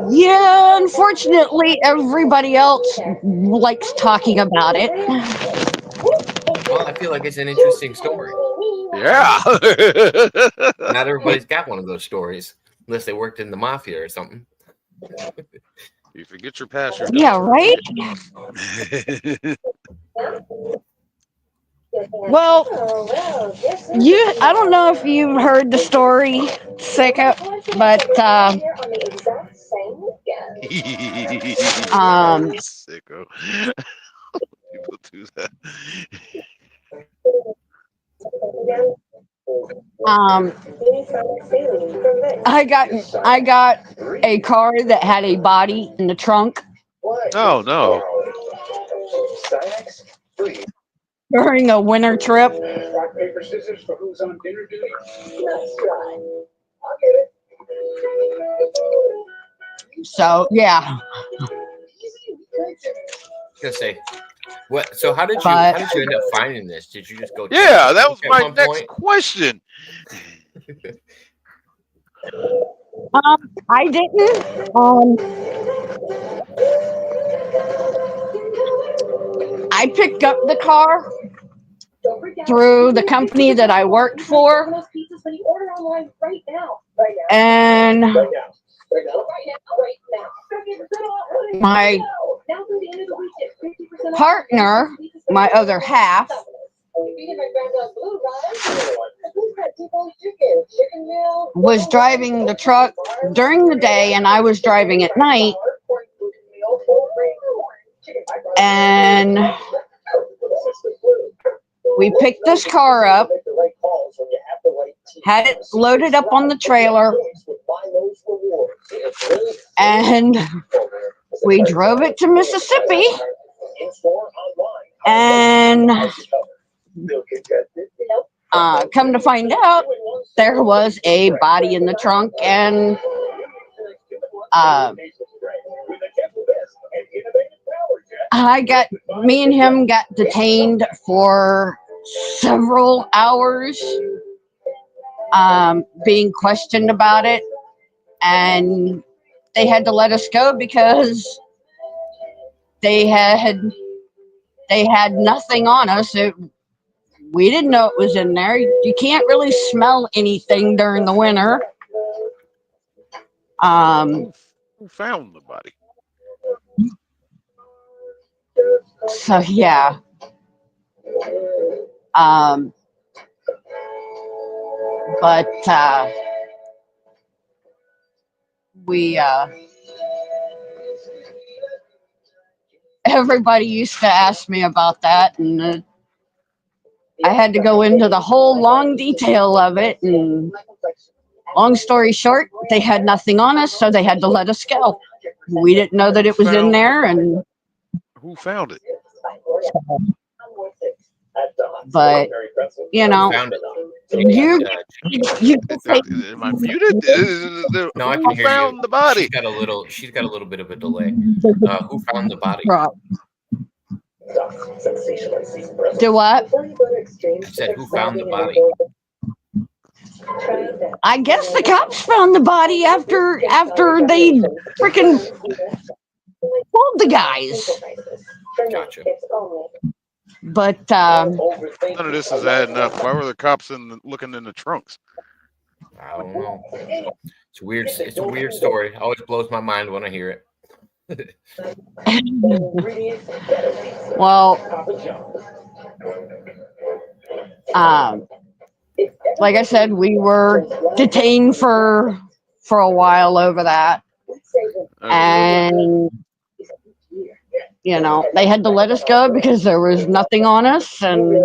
yeah, unfortunately, everybody else likes talking about it. Well, I feel like it's an interesting story. Yeah. Not everybody's got one of those stories, unless they worked in the mafia or something. You forget your past, you're Yeah, done. right? Well, I don't know if you've heard the story, Sicko, but Sicko. People do that. um, I got a car that had a body in the trunk Oh no. during a winter trip. Rock, paper, scissors for who's on dinner duty? So yeah, Gonna say, what? So how did you But- end up finding this? Did you just go? Yeah, that was at my one next point? question. I didn't. I picked up the car through the company that I worked for, and my partner, my other half, was driving the truck during the day, and I was driving at night. And we picked this car up, had it loaded up on the trailer, and we drove it to Mississippi. And come to find out, there was a body in the trunk, and me and him got detained for several hours, being questioned about it, and they had to let us go because they had nothing on us. We didn't know it was in there. You can't really smell anything during the winter. Who found the body? So yeah. But we everybody used to ask me about that, and I had to go into the whole long detail of it. And long story short, they had nothing on us, so they had to let us go. We didn't know that it was in there, and Who found it? but you know, Found it. you Am I muted? No, I Who can hear found you. the body? She's got a little bit of a delay. Who found the body? Do what? I said, who found the body? I guess the cops found the body after they freaking pulled the guys. Gotcha. But None of this is adding up. Why were the cops looking in the trunks? I don't know. It's weird. It's a weird story. Always blows my mind when I hear it. well, like I said, we were detained for a while over that, and you know, they had to let us go because there was nothing on us and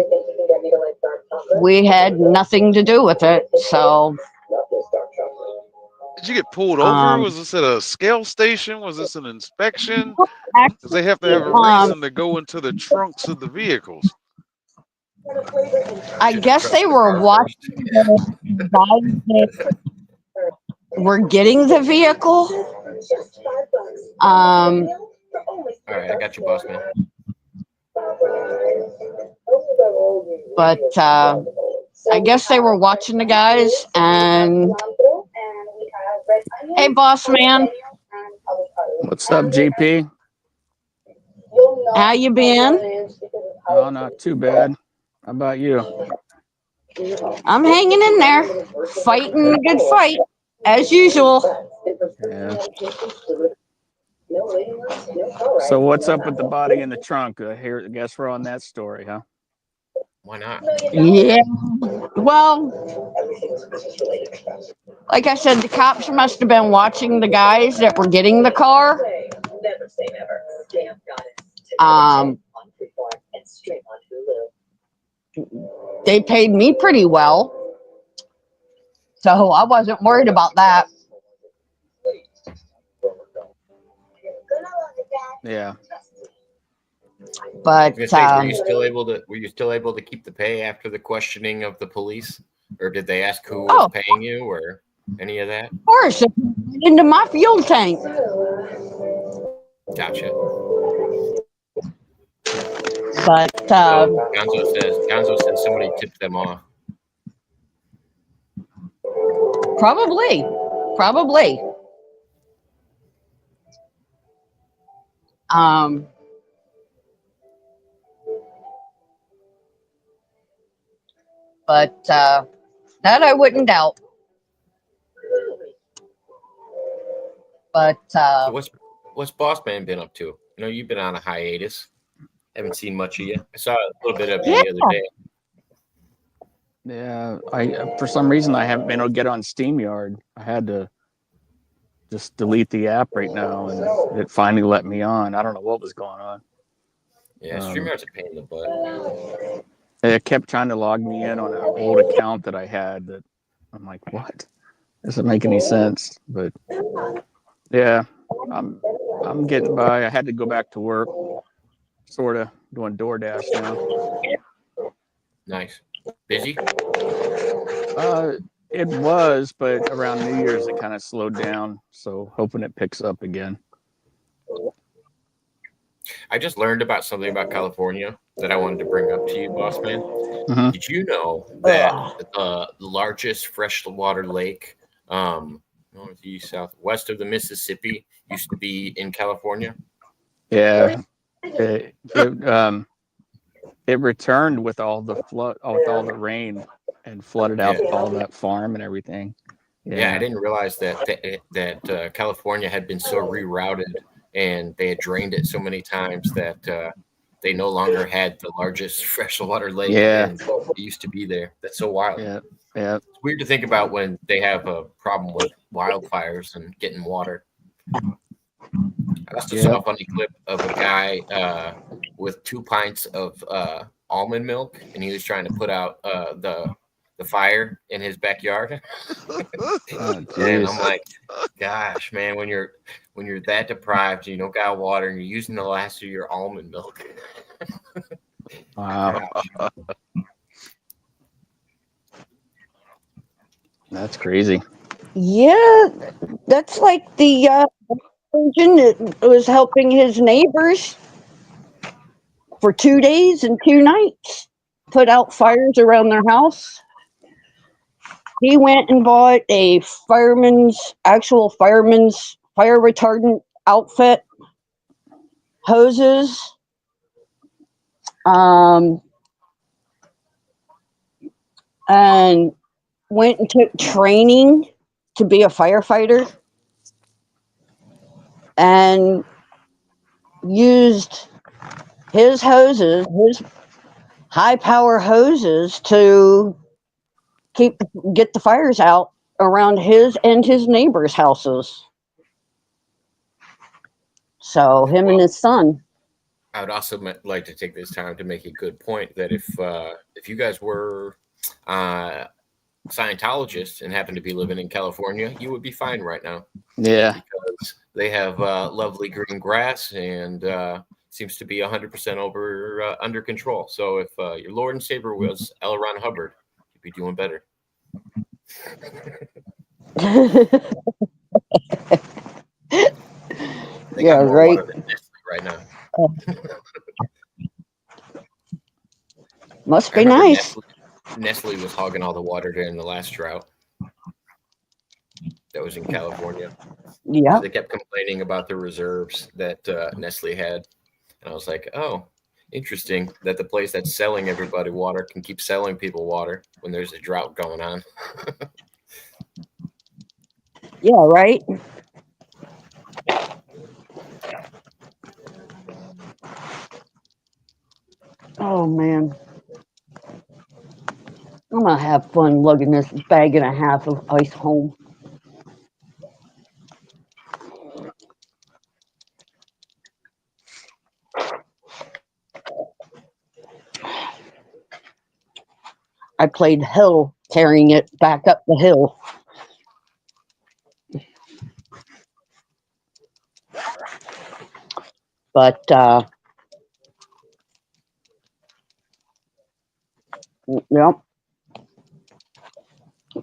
we had nothing to do with it. So, Did you get pulled over? um, Was this at a scale station? Was this an inspection? Because they have to actually, have a reason to go into the trunks of the vehicles. I Should have guess they trusted the were car watching first. the guys that were getting the vehicle. All right, I got you, boss man. But I guess they were watching the guys and hey, boss man, What's up, GP? how you been? Oh, not too bad. How about you? I'm hanging in there, fighting a good fight as usual. Yeah. So what's up with the body in the trunk? I guess we're on that story, huh? Why not? Yeah. Well, like I said, the cops must have been watching the guys that were getting the car. Um, they paid me pretty well, so I wasn't worried about that. Yeah. But were you still able to keep the pay after the questioning of the police, or did they ask who was oh, paying you, or any of that? of course, it went into my fuel tank. Gotcha. But So Gonzo says somebody tipped them off. probably. Um, but that I wouldn't doubt. But So what's Boss Man been up to? You know, you've been on a hiatus. Haven't seen much of you. I saw a little bit of you yeah, the other day. Yeah. I for some reason I haven't been able to get on SteamYard. I had to just delete the app right now, and it finally let me on. I don't know what was going on. Yeah, StreamYard's a pain in the butt. It kept trying to log me in on an old account that I had. That I'm like, what? Doesn't make any sense. But yeah, I'm getting by. I had to go back to work, sort of doing DoorDash now. Nice. Busy? It was, but around New Year's it kind of slowed down. So hoping it picks up again. I just learned about something about California that I wanted to bring up to you, boss man. Mm-hmm. Did you know that the largest freshwater lake, north, east, south, west of the Mississippi, used to be in California? Yeah, it returned with all the flood, with all the rain, and flooded out all that farm and everything. Yeah, I didn't realize that California had been so rerouted and they had drained it so many times that they no longer had the largest freshwater lake. Yeah. And it used to be there. That's so wild. Yeah. It's weird to think about when they have a problem with wildfires and getting water. I also saw a funny clip of a guy with 2 pints of almond milk, and he was trying to put out the fire in his backyard. And I'm like, gosh, man, when you're that deprived, you don't got water, and you're using the last of your almond milk. Wow. That's crazy. yeah, that's like the person that was helping his neighbors for 2 days and 2 nights put out fires around their house. He went and bought a actual fireman's fire retardant outfit, hoses, and went and took training to be a firefighter and used his hoses, his high power hoses, to get the fires out around his and his neighbors' houses. So him and his son. I would also like to take this time to make a good point that if you guys were Scientologists and happen to be living in California, you would be fine right now Yeah. because they have lovely green grass and seems to be 100% under control. So if your Lord and Savior was L. Ron Hubbard, you'd be doing better. They Yeah, got more right. water than Nestle right now. Must I be remember nice. Nestle was hogging all the water during the last drought that was in California. Yeah. They kept complaining about the reserves that Nestle had. And I was like, oh, interesting that the place that's selling everybody water can keep selling people water when there's a drought going on. Yeah, right. Oh man, I'm gonna have fun lugging this bag and a half of ice home. I played hell carrying it back up the hill. But yep.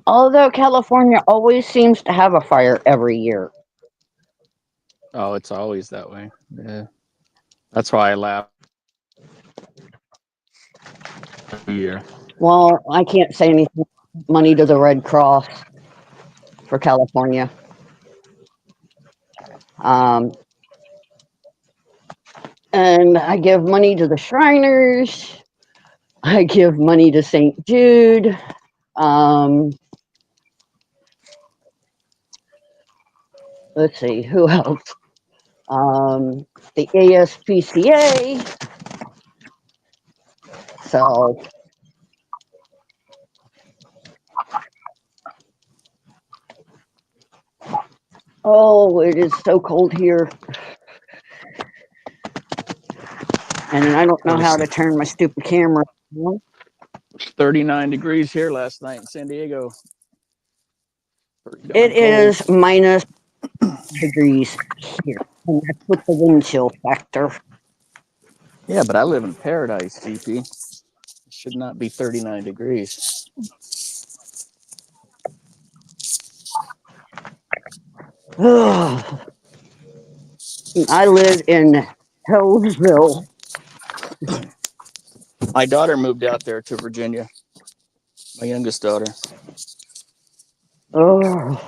Although California always seems to have a fire every year. Oh, it's always that way. Yeah. That's why I laugh every year. Well, I can't say anything. Money to the Red Cross for California. Um, and I give money to the Shriners. I give money to St. Jude. Um, let's see, who else? The ASPCA. So, oh, it is so cold here. And I don't know how to turn my stupid camera on. 39 degrees here last night in San Diego. Pretty darn It cold. is minus degrees here. And that's with the wind chill factor. Yeah, but I live in paradise, GP. It should not be 39 degrees. I live in Hellsville. My daughter moved out there to Virginia. My youngest daughter. Oh,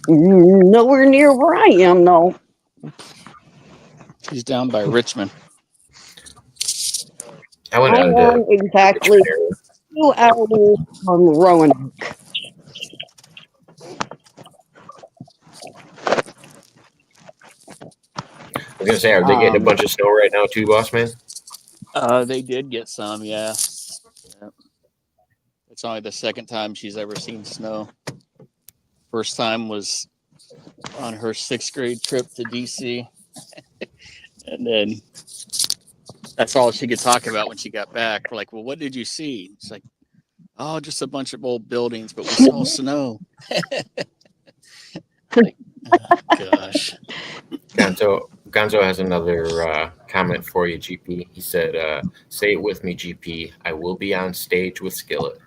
nowhere near where I am, though. She's down by Richmond. I went I down am to exactly Richmond area. 2 hours from Roanoke. I was gonna say, are they getting a bunch of snow right now too, boss man? They did get some, yeah. It's only the second time she's ever seen snow. First time was on her 6th grade trip to DC. And then that's all she could talk about when she got back. We're like, well, what did you see? It's like, oh, just a bunch of old buildings, but we saw snow. Like, oh, gosh. Gonzo has another comment for you, GP. He said, say it with me, GP. I will be on stage with Skillet.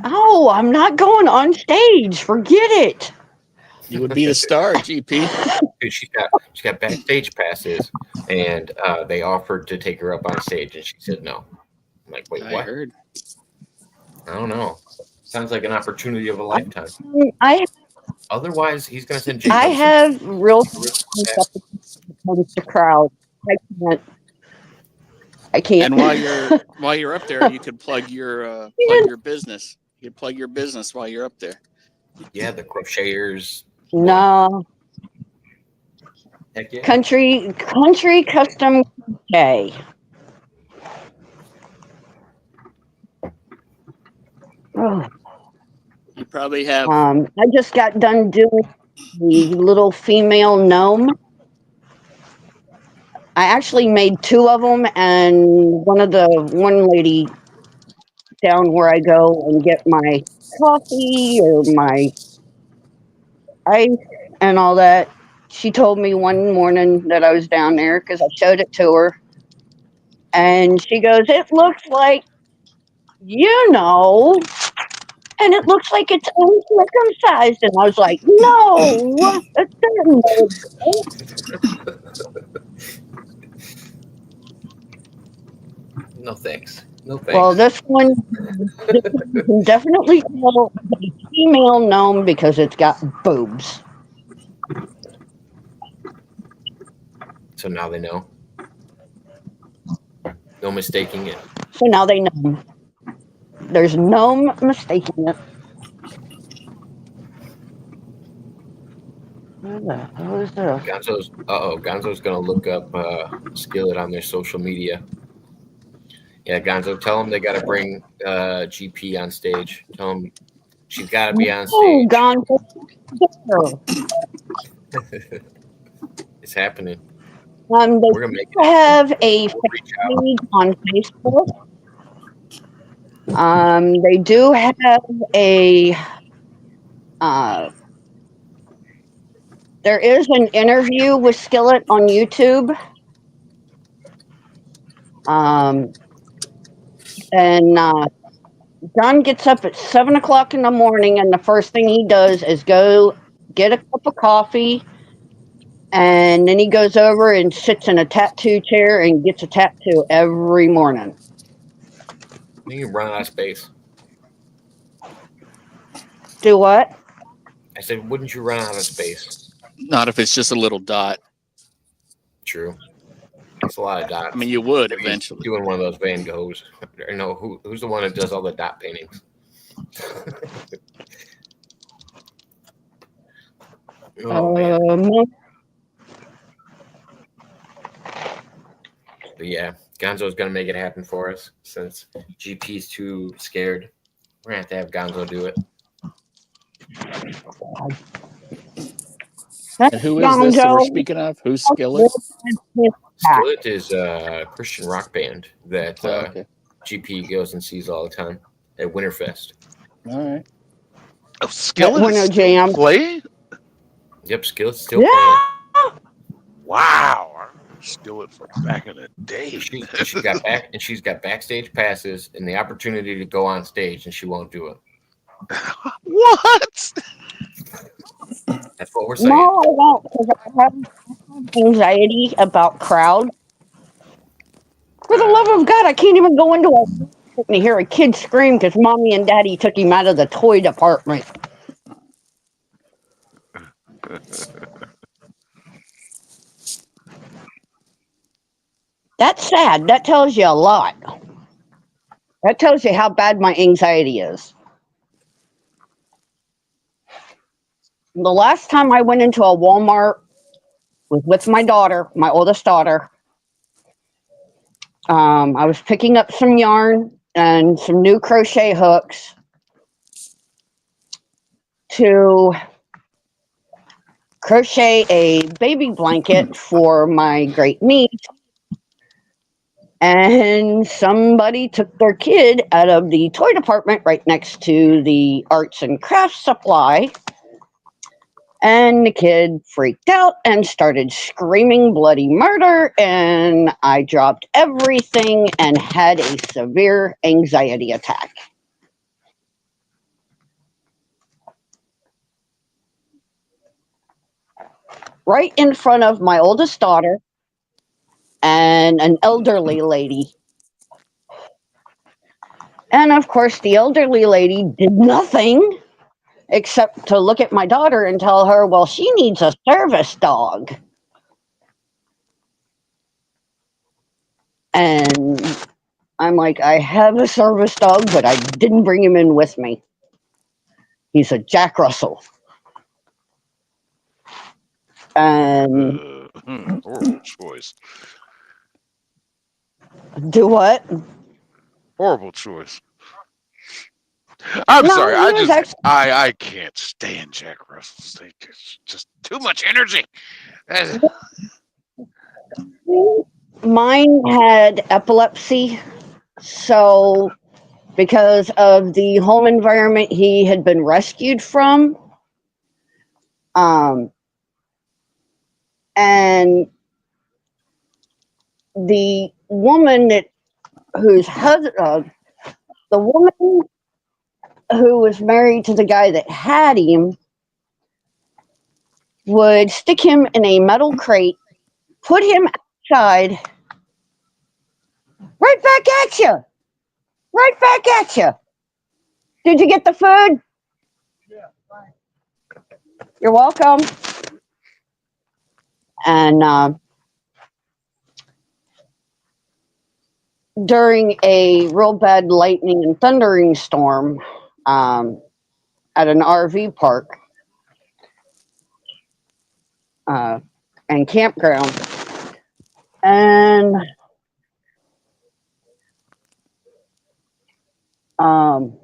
Oh, I'm not going on stage. Forget it. You would be the star, GP. Dude, she's got backstage passes, and they offered to take her up on stage, and she said no. I'm like, wait, I what? heard. I don't know. Sounds like an opportunity of a lifetime. Otherwise, he's going to send Jake. I have real stuff to crowd. I can't. And while you're up there, you could plug your business. You could plug your business while you're up there. Yeah, the crocheters. No. Heck yeah. Country custom crochet. Oh. You probably have. I just got done doing the little female gnome. I actually made two of them, and one lady down where I go and get my coffee or my ice and all that. She told me one morning that I was down there because I showed it to her, and she goes, "It looks like you know." And it looks like it's uncircumcised. And I was like, no, it's no. No thanks. No Well, thanks. this one you can definitely tell it's a female gnome because it's got boobs. So now they know. No mistaking it. So now they know. There's no mistaking it. What the hell is this? Gonzo's gonna look up Skillet on their social media. Yeah, Gonzo, tell them they got to bring GP on stage. Tell them she's got to be on Oh, stage. gone. It's happening. They We're gonna make it. have a We'll reach out. page on Facebook. They do have a. Uh, there is an interview with Skillet on YouTube. Um, and John gets up at 7 o'clock in the morning, and the first thing he does is go get a cup of coffee, and then he goes over and sits in a tattoo chair and gets a tattoo every morning. You can run out of space. Do what? I said, wouldn't you run out of space? Not if it's just a little dot. True. That's a lot of dots. I mean, you would Maybe eventually. doing one of those Van Goghs. Or no, who's the one that does all the dot paintings? Oh man. But yeah, Gonzo's gonna make it happen for us since GP's too scared. We're gonna have Gonzo do it. And who is this that we're speaking of? Who's Skillet? Skillet is a Christian rock band that Okay. GP goes and sees all the time at Winterfest. All right. Oh, Skillet Winter is Jam. still playing? Yep, Skillet's still Yeah. playing. Wow. I remember Skillet from back in the day. She's got backstage passes and the opportunity to go on stage, and she won't do it. What? That's what we're saying. No, I won't, because I have anxiety about crowds. For the love of God, I can't even go into a and hear a kid scream because mommy and daddy took him out of the toy department. That's sad. That tells you a lot. That tells you how bad my anxiety is. The last time I went into a Walmart was with my daughter, my oldest daughter. I was picking up some yarn and some new crochet hooks to crochet a baby blanket for my great niece. And somebody took their kid out of the toy department right next to the arts and crafts supply. And the kid freaked out and started screaming bloody murder. And I dropped everything and had a severe anxiety attack. Right in front of my oldest daughter and an elderly lady. And of course, the elderly lady did nothing except to look at my daughter and tell her, well, she needs a service dog. And I'm like, I have a service dog, but I didn't bring him in with me. He's a Jack Russell. And Horrible choice. do what? Horrible choice. I'm No, sorry. he was actually, I can't stand Jack Russell's. It's just too much energy. no, Mine had epilepsy, so because of the home environment he had been rescued from, um, and the woman that whose husband, the woman who was married to the guy that had him, would stick him in a metal crate, put him outside, right back at you, right back at you. Did you get the food? You're welcome. And during a real bad lightning and thundering storm at an RV park uh, and campground, and um,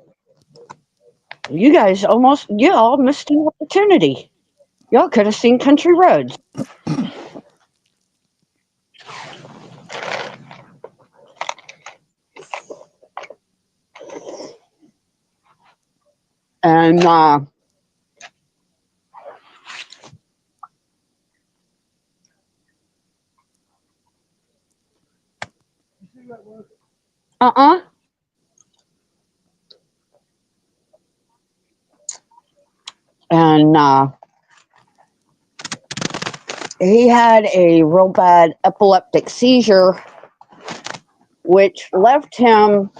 y'all missed an opportunity. Y'all could have seen country roads. And uh-uh. And he had a real bad epileptic seizure, which left him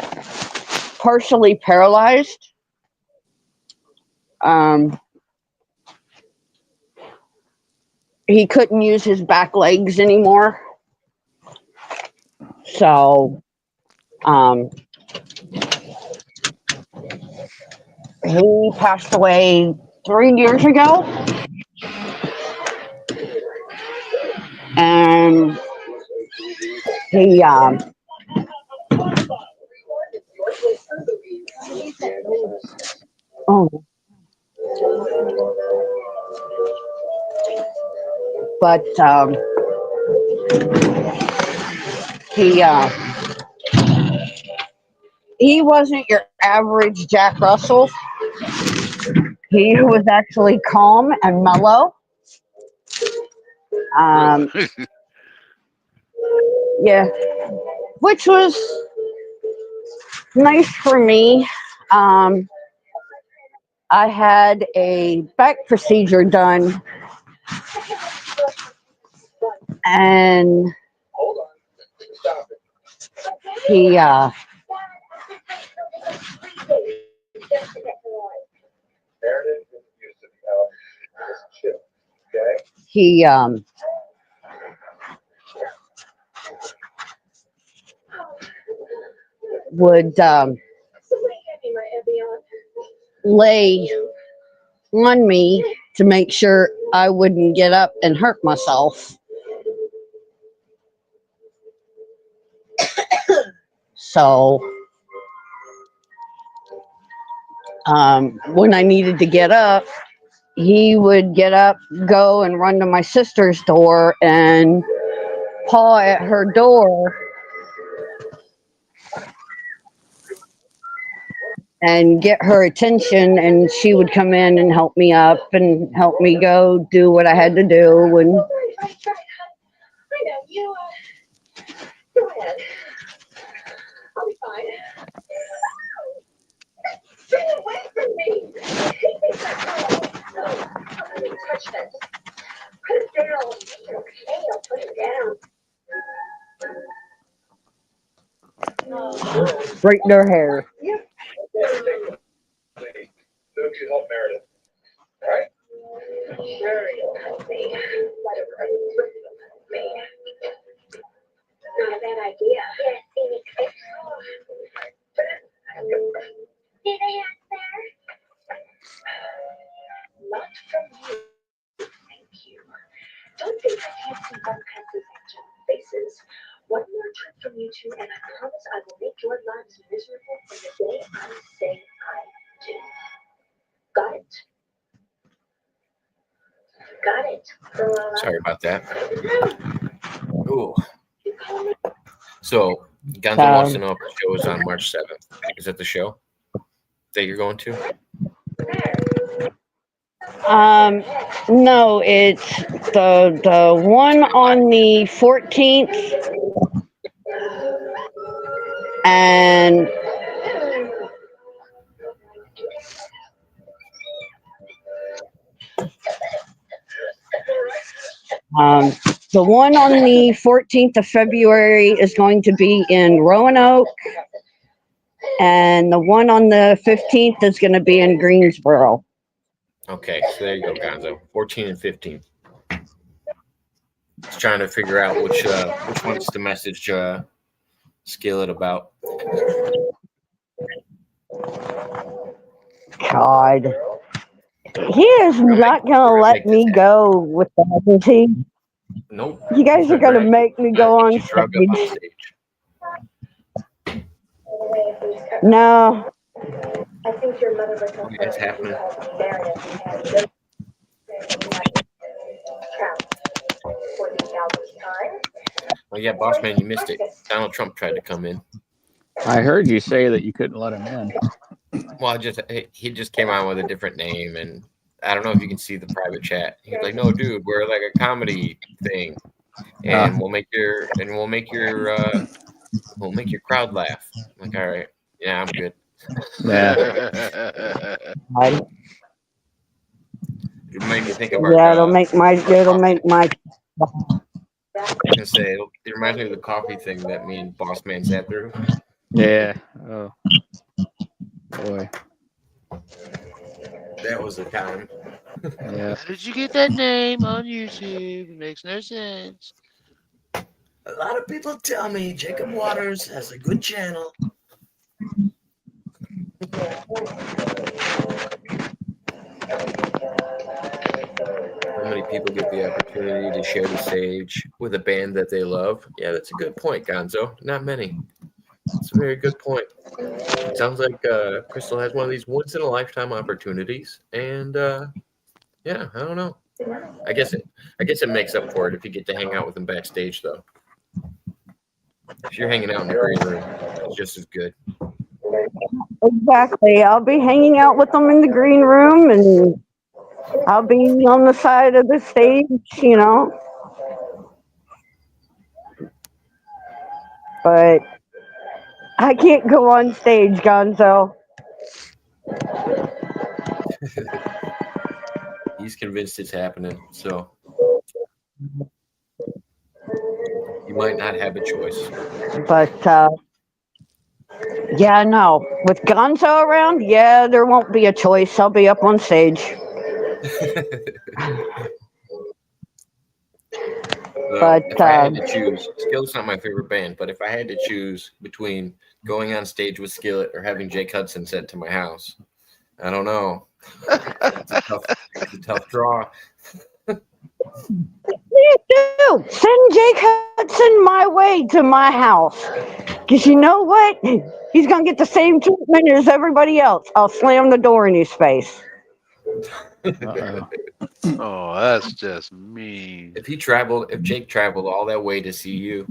partially paralyzed. Um, he couldn't use his back legs anymore. So he passed away 3 years ago. And he oh, but he he wasn't your average Jack Russell. He was actually calm and mellow. Um, yeah, which was nice for me. Um, I had a back procedure done, and he he would lay on me to make sure I wouldn't get up and hurt myself. So when I needed to get up, he would get up, go and run to my sister's door and paw at her door and get her attention, and she would come in and help me up and help me go do what I had to do. And I know you. Go ahead. I'll be fine. Stay away from me. Don't touch that. Put it down. Okay, I'll put it down. straighten her hair. Don't you help Meredith? All right? Sure, you'll help me. Whatever. You'll help me. Not a bad idea. Yeah, Phoenix. Do they have there? Not from you. Thank you. Don't think I can't see one passes at your faces. One more trip from you two, and I promise I will make your lives miserable from the day I say I do. Got it? Got it. Sorry about that. Ooh, So Gonzo wants to know if the show is on March 7th. Is that the show that you're going to? No, it's the one on the 14th, and the one on the 14th of February is going to be in Roanoke, and the one on the 15th is going to be in Greensboro. Okay, so there you go, Gonzo. 14 and 15. Just trying to figure out which one's to message Skillet about. God. He is not going to let me go with that, is he? Nope. You guys are going to make me go on stage. No. I think your mother was Oh, yeah, it's happening. Oh yeah, boss man, you missed it. Donald Trump tried to come in. I heard you say that you couldn't let him in. Well, he just came on with a different name, and I don't know if you can see the private chat. He's like, "No, dude, we're like a comedy thing, and we'll make your crowd laugh." I'm like, all right, yeah, I'm good. Yeah. It made me think of our. Yeah, it'll make my. I was gonna say it reminds me of the coffee thing that me and Boss Man sat through. Yeah. Oh boy. That was the time. Yeah. How did you get that name on YouTube? It makes no sense. A lot of people tell me Jacob Waters has a good channel. How many people get the opportunity to share the stage with a band that they love? Yeah, that's a good point, Gonzo. Not many. It's a very good point. It sounds like Crystal has one of these once-in-a-lifetime opportunities, and yeah, I don't know. I guess it makes up for it if you get to hang out with them backstage, though. If you're hanging out in the green room, it's just as good. Exactly. I'll be hanging out with them in the green room, and I'll be on the side of the stage, you know. But I can't go on stage, Gonzo. He's convinced it's happening, so you might not have a choice. But yeah, no. With Gonzo around, yeah, there won't be a choice. I'll be up on stage. Well, if I had to choose, Skillet's not my favorite band, but if I had to choose between going on stage with Skillet or having Jake Hudson sent to my house, I don't know. It's a tough draw. Please do send Jake Hudson my way to my house, because you know what? He's gonna get the same treatment as everybody else. I'll slam the door in his face. Oh, that's just mean. If Jake traveled all that way to see you,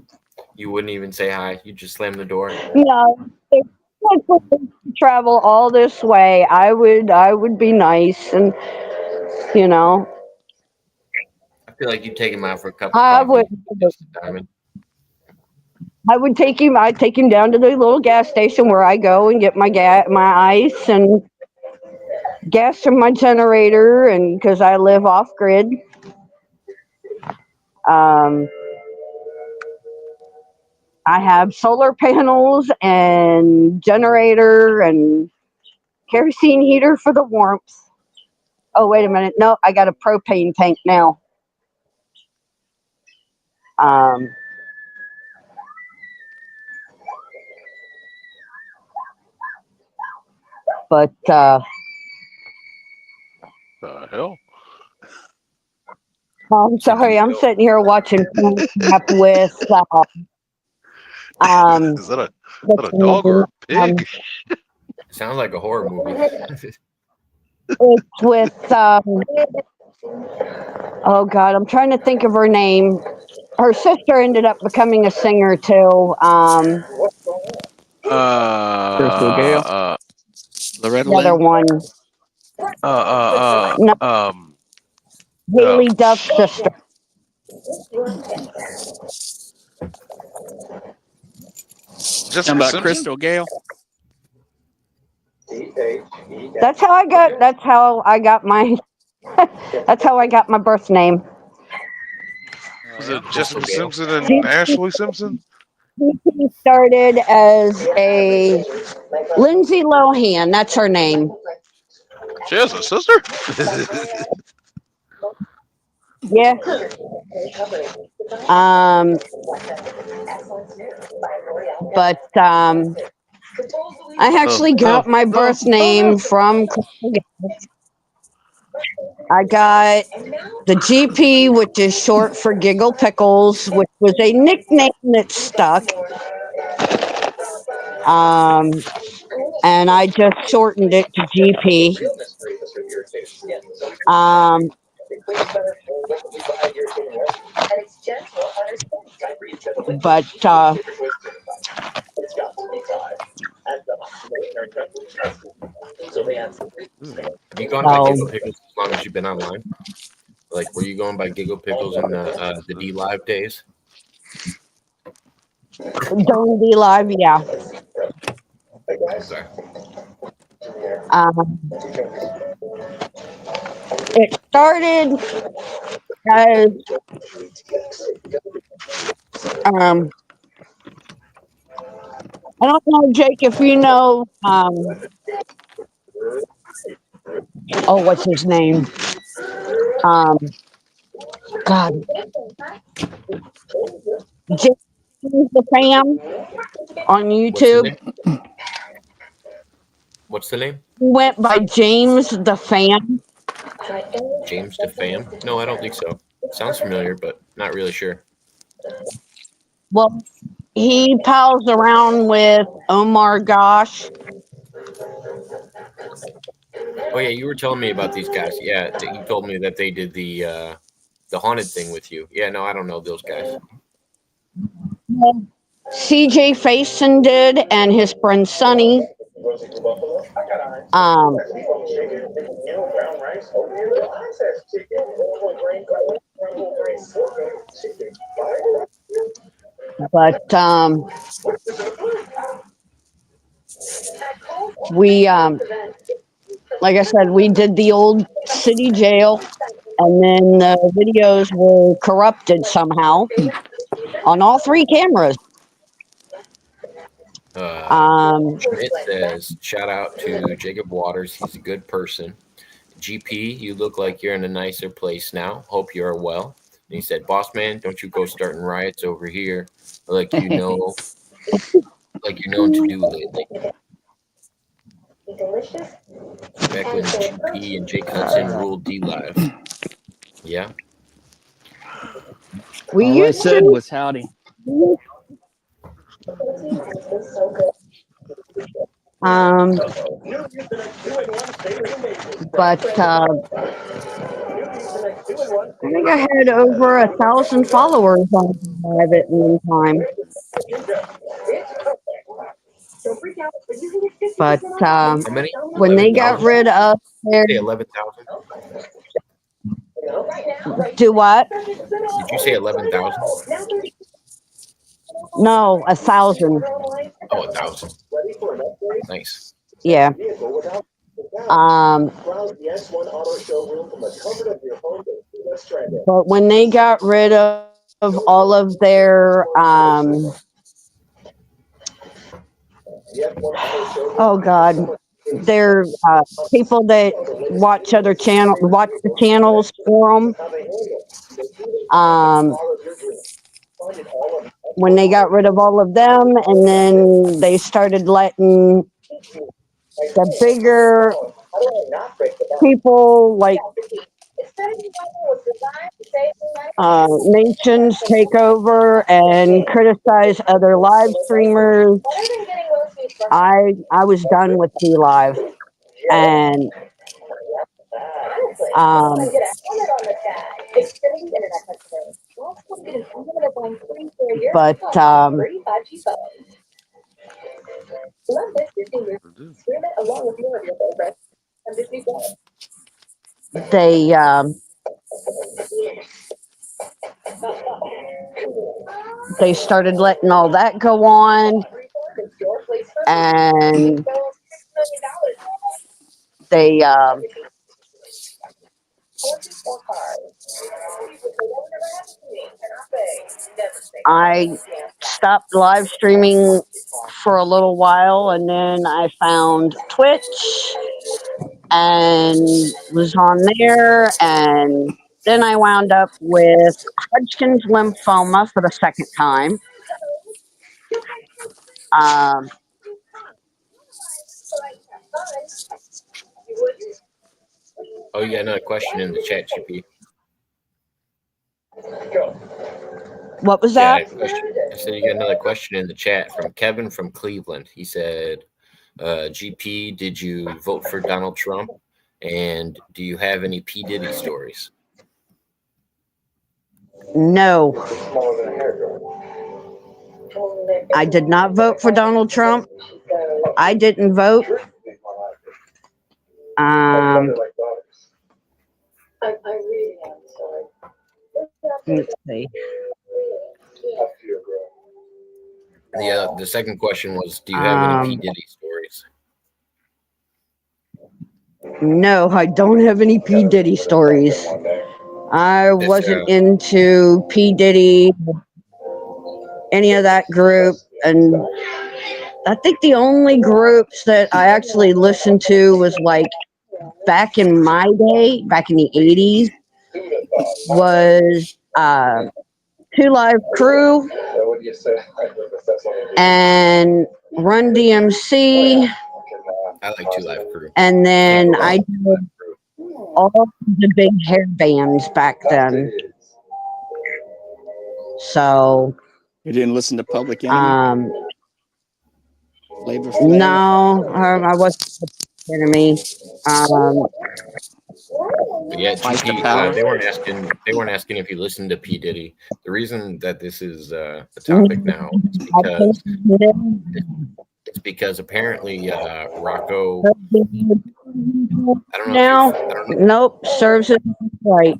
you wouldn't even say hi. You just slam the door. No, if I could travel all this way, I would be nice, and you know, I feel like you'd take him out for a cup of I coffee. would. I'd take him down to the little gas station where I go and get my ice and gas from my generator, and because I live off grid. I have solar panels and generator and kerosene heater for the warmth. Oh, wait a minute. No, I got a propane tank now. But The hell? I'm sorry. I'm sitting here watching crap with Is that a dog or a pig? Sounds like a horror movie. it's with oh God, I'm trying to think of her name. her sister ended up becoming a singer too. Crystal Gale, Loretta The other Lynn. one, Uh, no, uh, uh, um, Haley Duff's sister. talking Jessica about Simpson. Crystal Gale. That's how I got. That's how I got my. That's how I got my birth name. Oh Was yeah. it Crystal Jessica Gale. Simpson and Ashley Simpson? She started as a Lindsay Lohan. That's her name. She has a sister. Yeah. Um, but I actually got my birth Oh name no. from. I got the GP, which is short for Giggle Pickles, which was a nickname that stuck. Um, and I just shortened it to GP. Um, but Have you gone by so Giggle Pickles as long as you've been online? Like, were you going by Giggle Pickles in the D Live days? during the live, yeah. Okay. Um, it started as um, I don't know, Jake, if you know. Oh, what's his name? Um, God, James the Fam on What's the YouTube. name? What's the name? He went by James the Fam. James DeFam? No, I don't think so. Sounds familiar, but not really sure. Well, he pals around with Omar Gosh. Oh yeah, you were telling me about these guys. Yeah, you told me that they did the haunted thing with you. Yeah, no, I don't know those guys. CJ Faison did, and his friend Sonny. Um, but we, like I said, we did the old city jail, and then the videos were corrupted somehow on all three cameras. Um, Schmidt says, shout out to Jacob Waters. He's a good person. GP, you look like you're in a nicer place now. Hope you're well. And he said, boss man, don't you go starting riots over here like you know, like you're known to do lately. Back when GP and Jake Hudson ruled D Live. Yeah. we All I used said to, was howdy. um, but I think I had over 1,000 followers on live at one time. But How many? when they got 11,000? rid of their Say 11,000? do what? Did you say 11,000? No, 1,000. Oh, 1,000. Nice. Yeah. Um, but when they got rid of all of their oh God, their people that watch the channels for them. Um, when they got rid of all of them, and then they started letting the bigger people like nations take over and criticize other live streamers. I was done with D Live, and um, But free 5G phone. Love this Disney movie. I do. Stream it along with more of your favorites on Disney Plus. they they started letting all that go on, It's your place for and $6 million. they Or cars. People say, "That would never happen to me." And I say, never say I never. stopped live streaming for a little while, and then I found Twitch and was on there, and then I wound up with Hodgkin's lymphoma for the second time. Um, Oh, you got another question in the chat, GP. what was Yeah, I that? had a question. I said you got another question in the chat from Kevin from Cleveland. He said, GP, did you vote for Donald Trump? And do you have any P. Diddy stories? No, I did not vote for Donald Trump. I didn't vote. Um, I really am sorry. let's see. The second question was, do you have any P. Um, Diddy stories? No, I don't have any P. Diddy stories. I This, wasn't into P. Diddy, any of that group, and I think the only groups that I actually listened to was like back in my day, back in the 80s, was Two Live Crew and Run DMC, I like Two Live Crew. and then Can't go I wrong with Two Live did Crew. all the big hair bands back then. So, You didn't listen to Public Enemy, Flavor Flav? no, I wasn't the enemy. But yeah, Fight the GP, Power? they weren't asking if you listened to P. Diddy. The reason that this is a topic now is because apparently Rocco. I don't know. Nope, serves it right.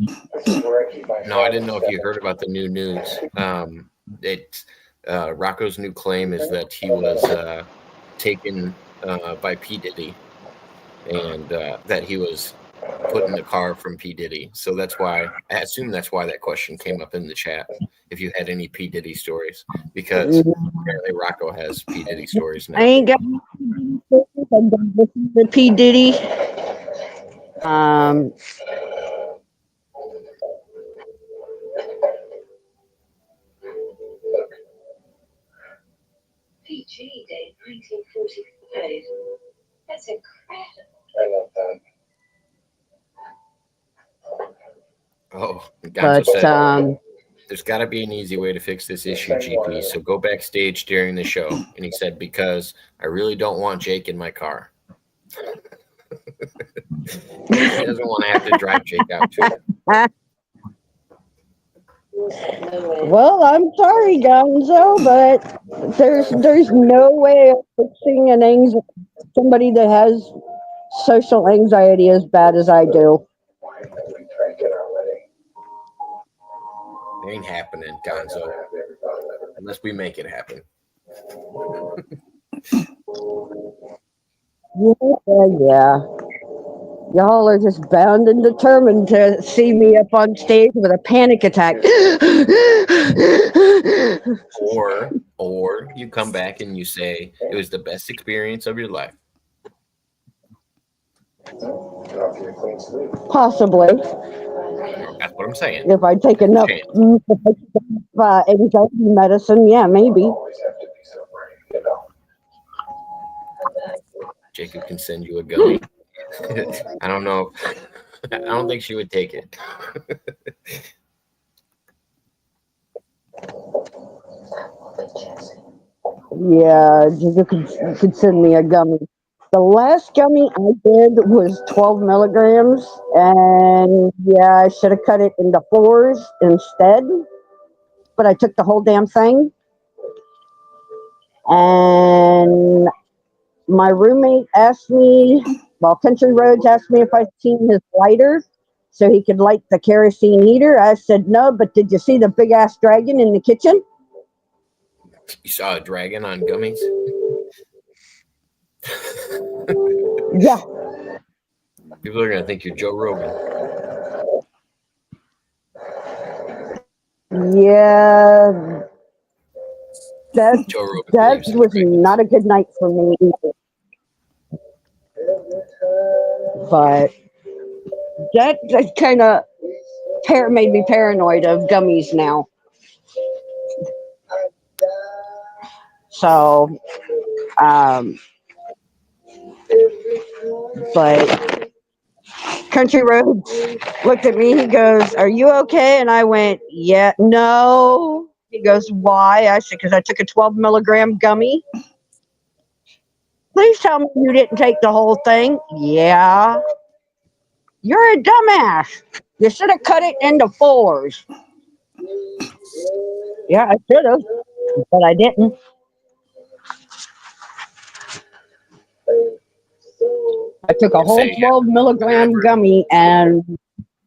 No, I didn't know if you heard about the new news. Rocco's new claim is that he was taken by P. Diddy, and that he was put in the car from P. Diddy. So that's why I assume that's why that question came up in the chat. If you had any P. Diddy stories, because apparently Rocco has P. Diddy stories I now. ain't got any stories. I don't listen to P. Diddy. PG Day 1945. That's incredible. I love that. Oh, But Gonzo said, there's got to be an easy way to fix this issue, GP. So go backstage during the show. And he said, because I really don't want Jake in my car. He doesn't want to have to drive Jake out to it. well, I'm sorry, Gonzo, but there's no way of fixing somebody that has social anxiety as bad as I do. It ain't happening, Gonzo. Unless we make it happen. Yeah. Y'all are just bound and determined to see me up on stage with a panic attack. Or you come back and you say it was the best experience of your life. Possibly. That's what I'm saying. If I take enough anxiety medicine, yeah, maybe. Jacob can send you a gummy. I don't know. I don't think she would take it. Yeah, you could send me a gummy. The last gummy I did was 12 milligrams, and yeah, I should have cut it into 4s instead. but I took the whole damn thing. And my roommate asked me, well, Country Roads asked me if I'd seen his lighter so he could light the kerosene heater. I said no, but did you see the big ass dragon in the kitchen? You saw a dragon on gummies? Yeah. People are gonna think you're Joe Rogan. Yeah, that Joe Rogan that believes in was dragons. not a good night for me either. But that kind of made me paranoid of gummies now. So, um, but Country Roads looked at me. He goes, "Are you okay?" And I went, "Yeah, no." He goes, "Why?" I said, "Because I took a 12 milligram gummy." Please tell me you didn't take the whole thing. Yeah. You're a dumbass. You should have cut it into fours. Yeah, I should have, but I didn't. I took a I'd whole say 12 milligram never, gummy and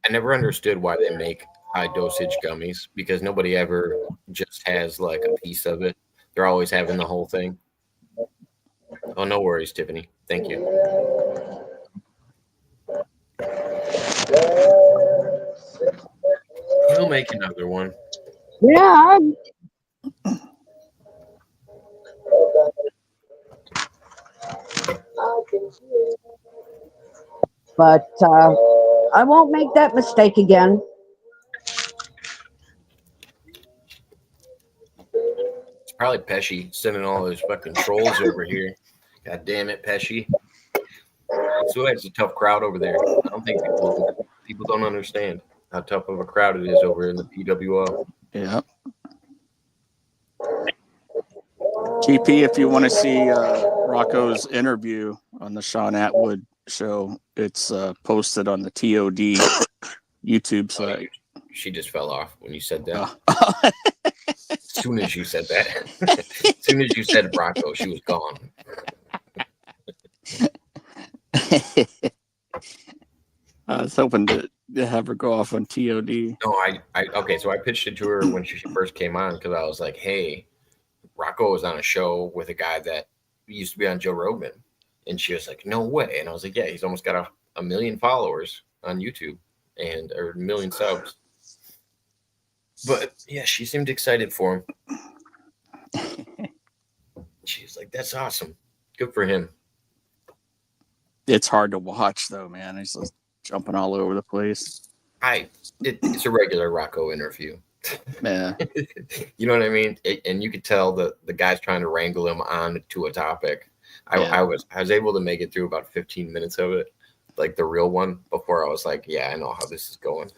I never understood why they make high dosage gummies because nobody ever just has like a piece of it. They're always having the whole thing. Oh, no worries, Tiffany. Thank you. He'll make another one. yeah, but I won't make that mistake again. It's probably Pesci sending all those fucking trolls over here. God damn it, Pesci. Suic's a tough crowd over there. I don't think people don't understand how tough of a crowd it is over in the PWO. Yeah. TP, if you want to see Rocco's interview on the Sean Atwood show, it's posted on the TOD YouTube site. She just fell off when you said that. Oh. As soon as you said that, as soon as you said Rocco, she was gone. I was hoping to have her go off on TOD. No, okay. So I pitched it to her when she first came on because I was like, "Hey, Rocco was on a show with a guy that used to be on Joe Rogan," and she was like, "No way!" And I was like, "Yeah, he's almost got a million followers on YouTube or a million subs." But yeah, she seemed excited for him. She's like, "That's awesome. Good for him." It's hard to watch though, man. He's just jumping all over the place. It's a regular Rocco interview. Yeah. You know what I mean? And you could tell the guy's trying to wrangle him on to a topic. I was able to make it through about 15 minutes of it, like the real one, before I was like, yeah, I know how this is going.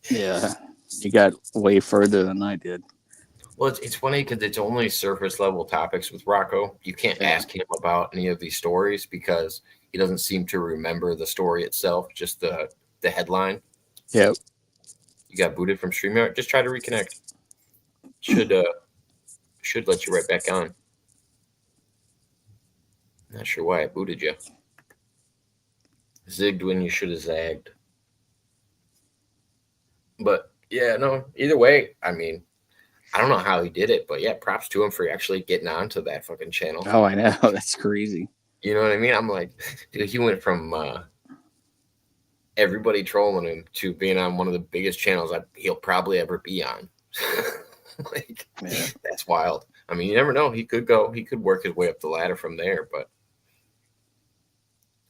Yeah. You got way further than I did. Well, it's funny because it's only surface level topics with Rocco. You can't ask him about any of these stories because he doesn't seem to remember the story itself, just the headline. Yep. You got booted from StreamYard. Just try to reconnect. Should let you right back on. Not sure why I booted you. Zigged when you should have zagged. But yeah, no, either way, I mean, I don't know how he did it, but yeah, props to him for actually getting onto that fucking channel. Oh, I know. That's crazy. You know what I mean? I'm like, dude, he went from everybody trolling him to being on one of the biggest channels he'll probably ever be on. Like, Yeah. That's wild. I mean, you never know. He could work his way up the ladder from there, but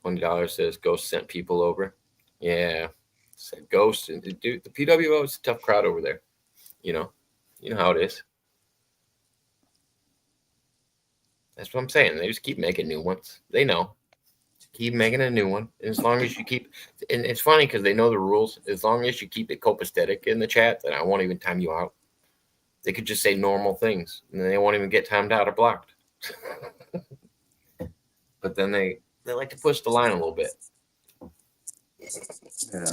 $20 says Ghost sent people over. Yeah, said Ghost. And dude, the PWO is a tough crowd over there. You know how it is. That's what I'm saying. They just keep making new ones. They know. Keep making a new one. And as long as you keep, and it's funny because they know the rules. As long as you keep it copacetic in the chat, then I won't even time you out. They could just say normal things, and they won't even get timed out or blocked. But then they like to push the line a little bit. Yeah.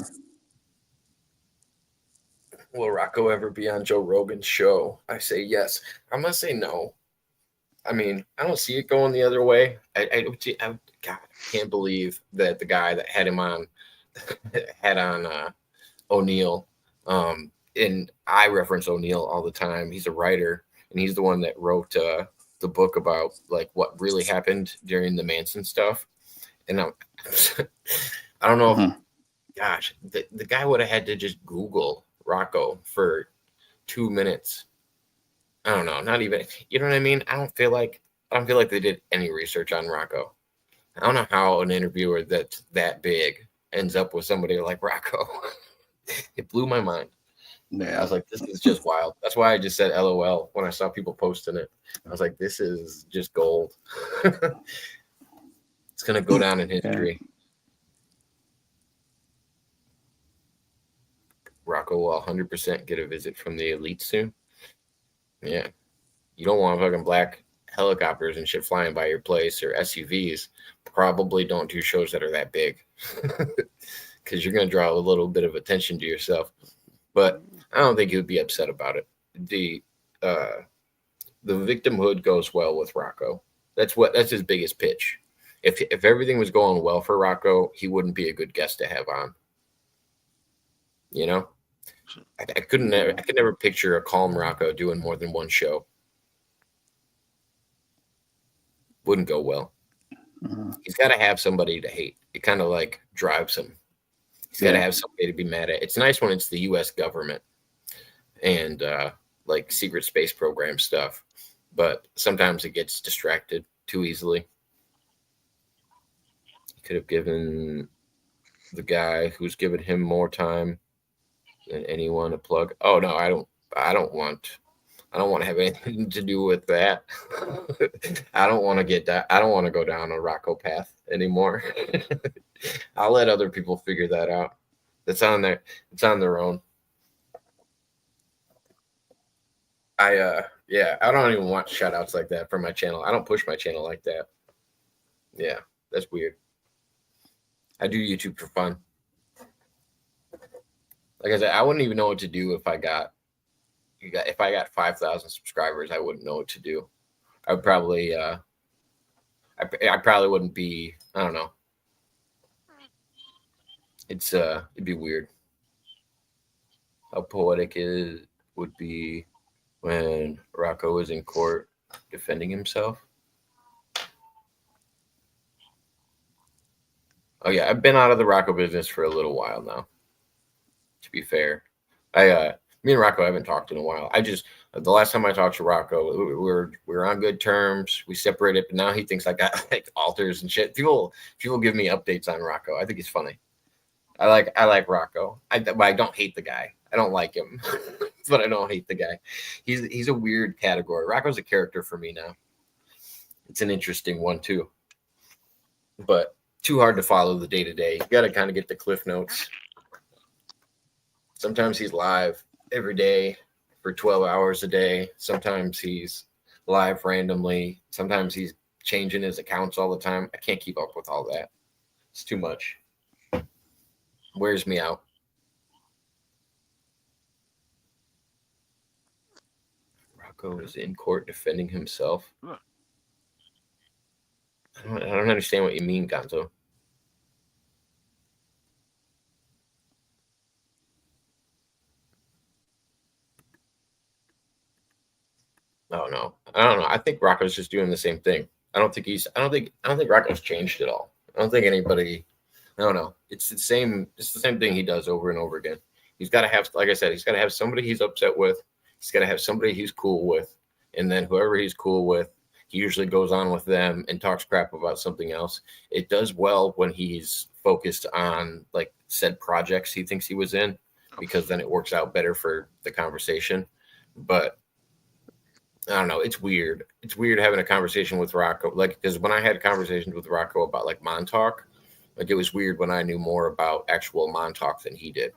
Will Rocco ever be on Joe Rogan's show? I say yes. I'm gonna say no. I mean, I don't see it going the other way. God, I can't believe that the guy that had him on had on O'Neill. And I reference O'Neill all the time. He's a writer, and he's the one that wrote the book about like what really happened during the Manson stuff. And I don't know if, gosh, the guy would have had to just Google Rocco for 2 minutes. I don't know, not even, you know what I mean? I don't feel like they did any research on Rocco. I don't know how an interviewer that's that big ends up with somebody like Rocco. It blew my mind. I Yeah. was like, this is just wild. That's why I just said LOL when I saw people posting it. I was like, this is just gold. It's gonna go down in history. Rocco will 100% get a visit from the elite soon. Yeah. You don't want fucking black helicopters and shit flying by your place or SUVs. Probably don't do shows that are that big because you're going to draw a little bit of attention to yourself. But I don't think he would be upset about it. The victimhood goes well with Rocco. That's his biggest pitch. If everything was going well for Rocco, he wouldn't be a good guest to have on. You know, I could never picture a calm Rocco doing more than one show. Wouldn't go well. He's got to have somebody to hate. It kind of like drives him. He's got to have somebody to be mad at. It's nice when it's the U.S. government and like secret space program stuff, but sometimes it gets distracted too easily. He could have given the guy who's given him more time than anyone a plug. Oh no, I don't want to have anything to do with that. I don't want to get that. I don't want to go down a Rocco path anymore. I'll let other people figure that out. It's on their own. I don't even want shout outs like that for my channel. I don't push my channel like that. Yeah, that's weird. I do YouTube for fun. Like I said, I wouldn't even know what to do if I got 5,000 subscribers. I wouldn't know what to do. I would probably I probably wouldn't be, I don't know. It'd be weird. How poetic would be when Rocco is in court defending himself. Oh yeah, I've been out of the Rocco business for a little while now. To be fair, me and Rocco haven't talked in a while. The last time I talked to Rocco, we were on good terms. We separated, but now he thinks I got like alters and shit. People give me updates on Rocco. I think he's funny. I like Rocco. But I don't hate the guy. I don't like him, but I don't hate the guy. He's a weird category. Rocco's a character for me now. It's an interesting one too, but too hard to follow the day to day. You got to kind of get the cliff notes. Sometimes he's live every day for 12 hours a day. Sometimes he's live randomly. Sometimes he's changing his accounts all the time. I can't keep up with all that. It's too much. Wears me out. Rocco is in court defending himself. I don't understand what you mean, Gonzo. Oh no, I don't know. I think Rocco's just doing the same thing. I don't think Rocco's changed at all. I don't think anybody. I don't know. It's the same thing he does over and over again. He's got to have, like I said, he's got to have somebody he's upset with. He's got to have somebody he's cool with, and then whoever he's cool with, he usually goes on with them and talks crap about something else. It does well when he's focused on like said projects he thinks he was in, because then it works out better for the conversation. But I don't know. It's weird. It's weird having a conversation with Rocco. Like, because when I had conversations with Rocco about like Montauk, like it was weird when I knew more about actual Montauk than he did.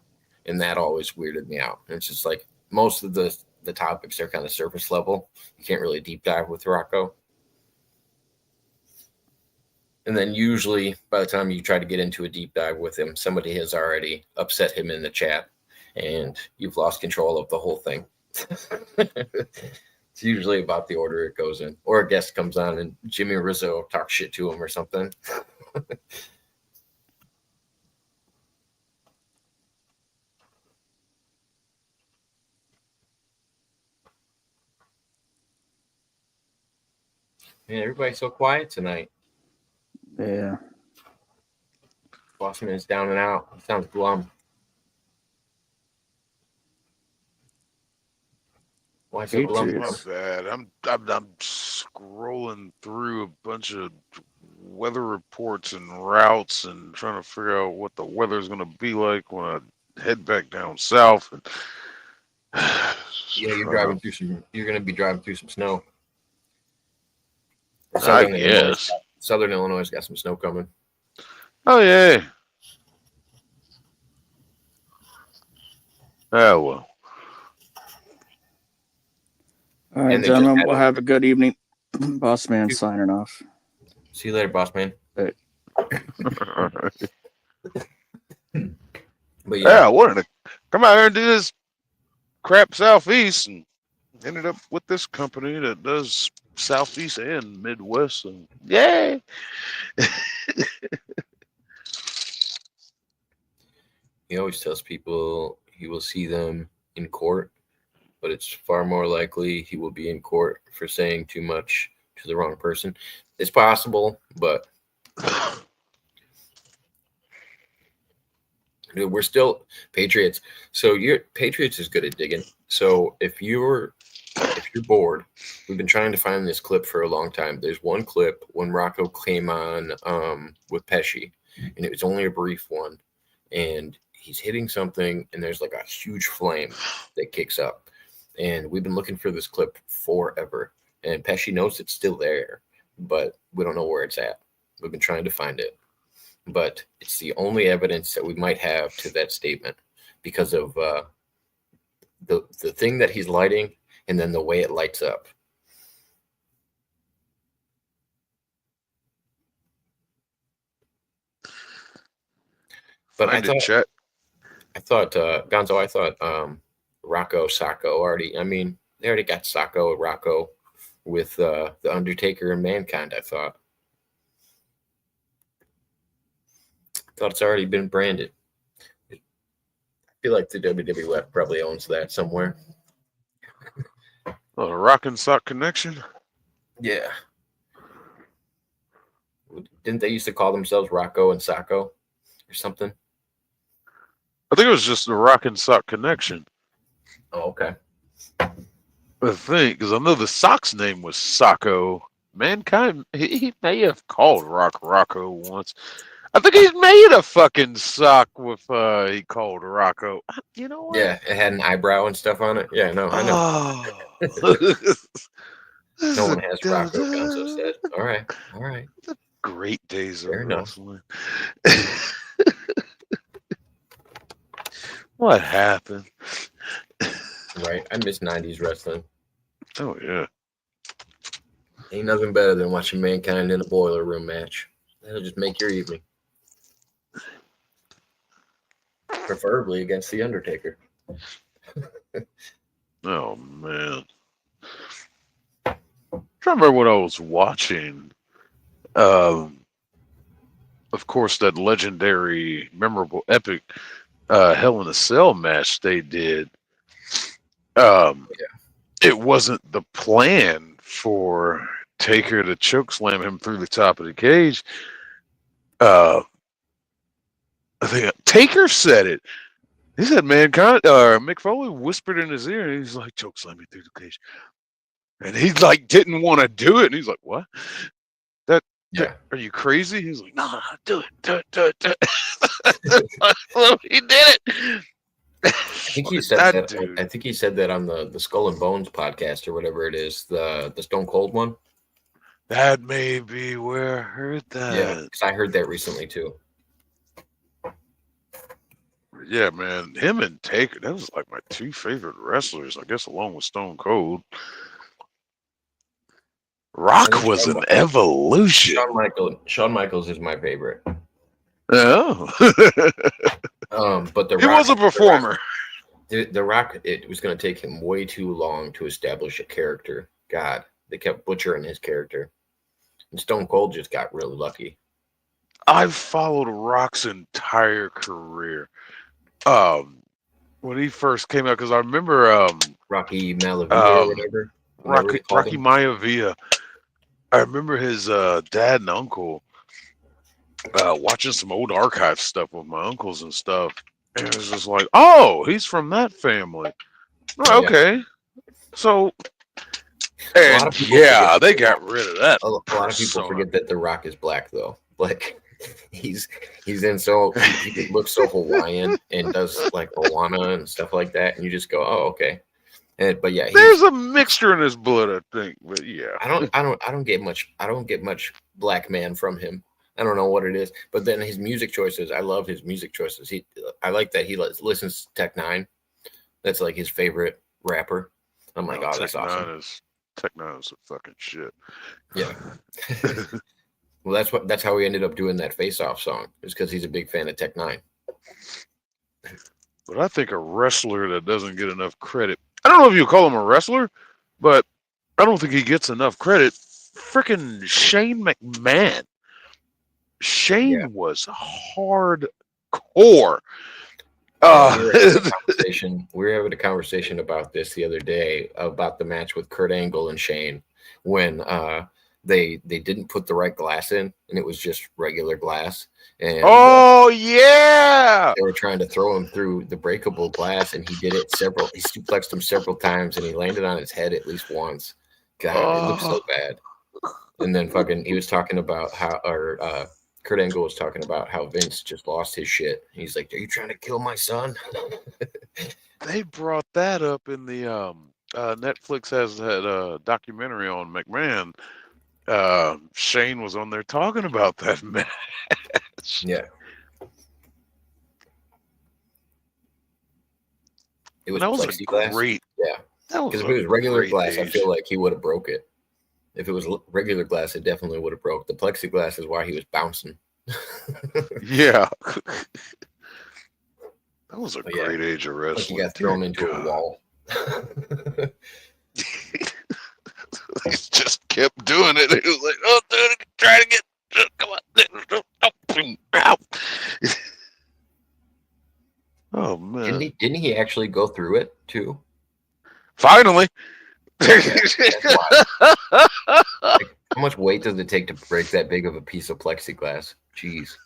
And that always weirded me out. And it's just like most of the topics are kind of surface level. You can't really deep dive with Rocco. And then usually by the time you try to get into a deep dive with him, somebody has already upset him in the chat. and you've lost control of the whole thing. It's usually about the order it goes in, or a guest comes on and Jimmy Rizzo talks shit to him or something. Man, everybody's so quiet tonight. Yeah. Bossman is down and out. He sounds glum. Why so glum? Patriots. My bad. I'm scrolling through a bunch of weather reports and routes and trying to figure out what the weather's gonna be like when I head back down south. And Yeah, you're driving through some. You're going to be driving through some snow. I guess. Southern Illinois got some snow coming. Oh yeah. Oh well. All right, And they just gentlemen, had we'll a- have a good evening. Boss man signing off. See you later, boss man. Hey. But Yeah, I wanted to come out here and do this crap southeast, and ended up with this company that does southeast and Midwest. So yay! he always tells people he will see them in court, but it's far more likely he will be in court for saying too much to the wrong person. It's possible, but dude, we're still Patriots. So your Patriots is good at digging. So if you're bored, we've been trying to find this clip for a long time. There's one clip when Rocco came on with Pesci, and it was only a brief one, and he's hitting something, and there's like a huge flame that kicks up. And we've been looking for this clip forever, and Pesci knows it's still there, but we don't know where it's at. We've been trying to find it, but it's the only evidence that we might have to that statement because of the thing that he's lighting and then the way it lights up. But I thought Gonzo, I thought Rocco Sacco already. I mean, they already got Sacco and Rocco with the Undertaker and Mankind. I thought it's already been branded. I feel like the WWF probably owns that somewhere. Oh, the Rock and Sock Connection. Yeah. Didn't they used to call themselves Rocco and Sacco or something? I think it was just the Rock and Sock Connection. Oh, okay. I think, because I know the Sock's name was Sacco. Mankind, he may have called Rocco once. I think he made a fucking sock with he called Rocco. You know what? Yeah, it had an eyebrow and stuff on it. Yeah, no, I know. Oh. No one has Rocco, Gonzo said. All right. Great days of Fair enough. wrestling. What happened? Right. I miss 90s wrestling. Oh, yeah. Ain't nothing better than watching Mankind in a boiler room match. That'll just make your evening. Preferably against The Undertaker. Oh, man. I'm trying to remember what I was watching. Of course, that legendary, memorable, epic Hell in a Cell match they did. It wasn't the plan for Taker to chokeslam him through the top of the cage. I think Taker said it. He said Mankind, Mick Foley whispered in his ear, and he's like, chokeslam me through the cage. And he like didn't want to do it. And he's like, what? Are you crazy? He's like, no, do it. Well, he did it. I think he said that. I think he said that on the Skull and Bones podcast or whatever it is, the Stone Cold one. That may be where I heard that. Yeah, because I heard that recently too. Yeah, man, him and Taker, that was like my two favorite wrestlers, I guess, along with Stone Cold. Rock was an evolution. Shawn Michaels is my favorite. Oh. But he was a performer. The Rock, it was going to take him way too long to establish a character. God, they kept butchering his character. And Stone Cold just got really lucky. I've followed Rock's entire career. When he first came out, because I remember Rocky Malavia or whatever. Rocky Maivia. I remember his dad and uncle watching some old archive stuff with my uncles and stuff. And it was just like, oh, he's from that family. Oh, yeah. Okay. So, A lot and of people yeah, forget they that got rid of that. A lot of people forget that The Rock is black, though. Like, he's in so he looks so Hawaiian and does like Moana and stuff like that, and you just go, oh, okay. But yeah, There's a mixture in his blood, I think. But yeah, I don't get much black man from him. I don't know what it is, but then his music choices, I love his music choices. I like that he listens to Tech Nine. That's like his favorite rapper. I'm like, oh, that's awesome. Tech Nine is a fucking shit. Yeah. Well, that's how we ended up doing that Face Off song. Is because he's a big fan of Tech Nine. But I think a wrestler that doesn't get enough credit. I don't know if you call him a wrestler, but I don't think he gets enough credit. Freaking Shane McMahon. Shane was hardcore. We were having a conversation about this the other day about the match with Kurt Angle and Shane when they didn't put the right glass in and it was just regular glass. And yeah, they were trying to throw him through the breakable glass, and he did it he suplexed him several times, and he landed on his head at least once. God, it looked so bad. And then he was talking about Kurt Angle was talking about how Vince just lost his shit. He's like, "Are you trying to kill my son?" They brought that up in the Netflix has that documentary on McMahon. Shane was on there talking about that match. Yeah. It was plexiglass. Great. Yeah. Because if it was regular glass, I feel like he would have broke it. If it was regular glass, it definitely would have broke. The plexiglass is why he was bouncing. Yeah. That was a great age of wrestling. Like he got thrown into a wall. He just kept doing it. He was like, "Oh, dude, try to get, come on, out." Oh man! Didn't he actually go through it too? Finally. How much weight does it take to break that big of a piece of plexiglass? Jeez.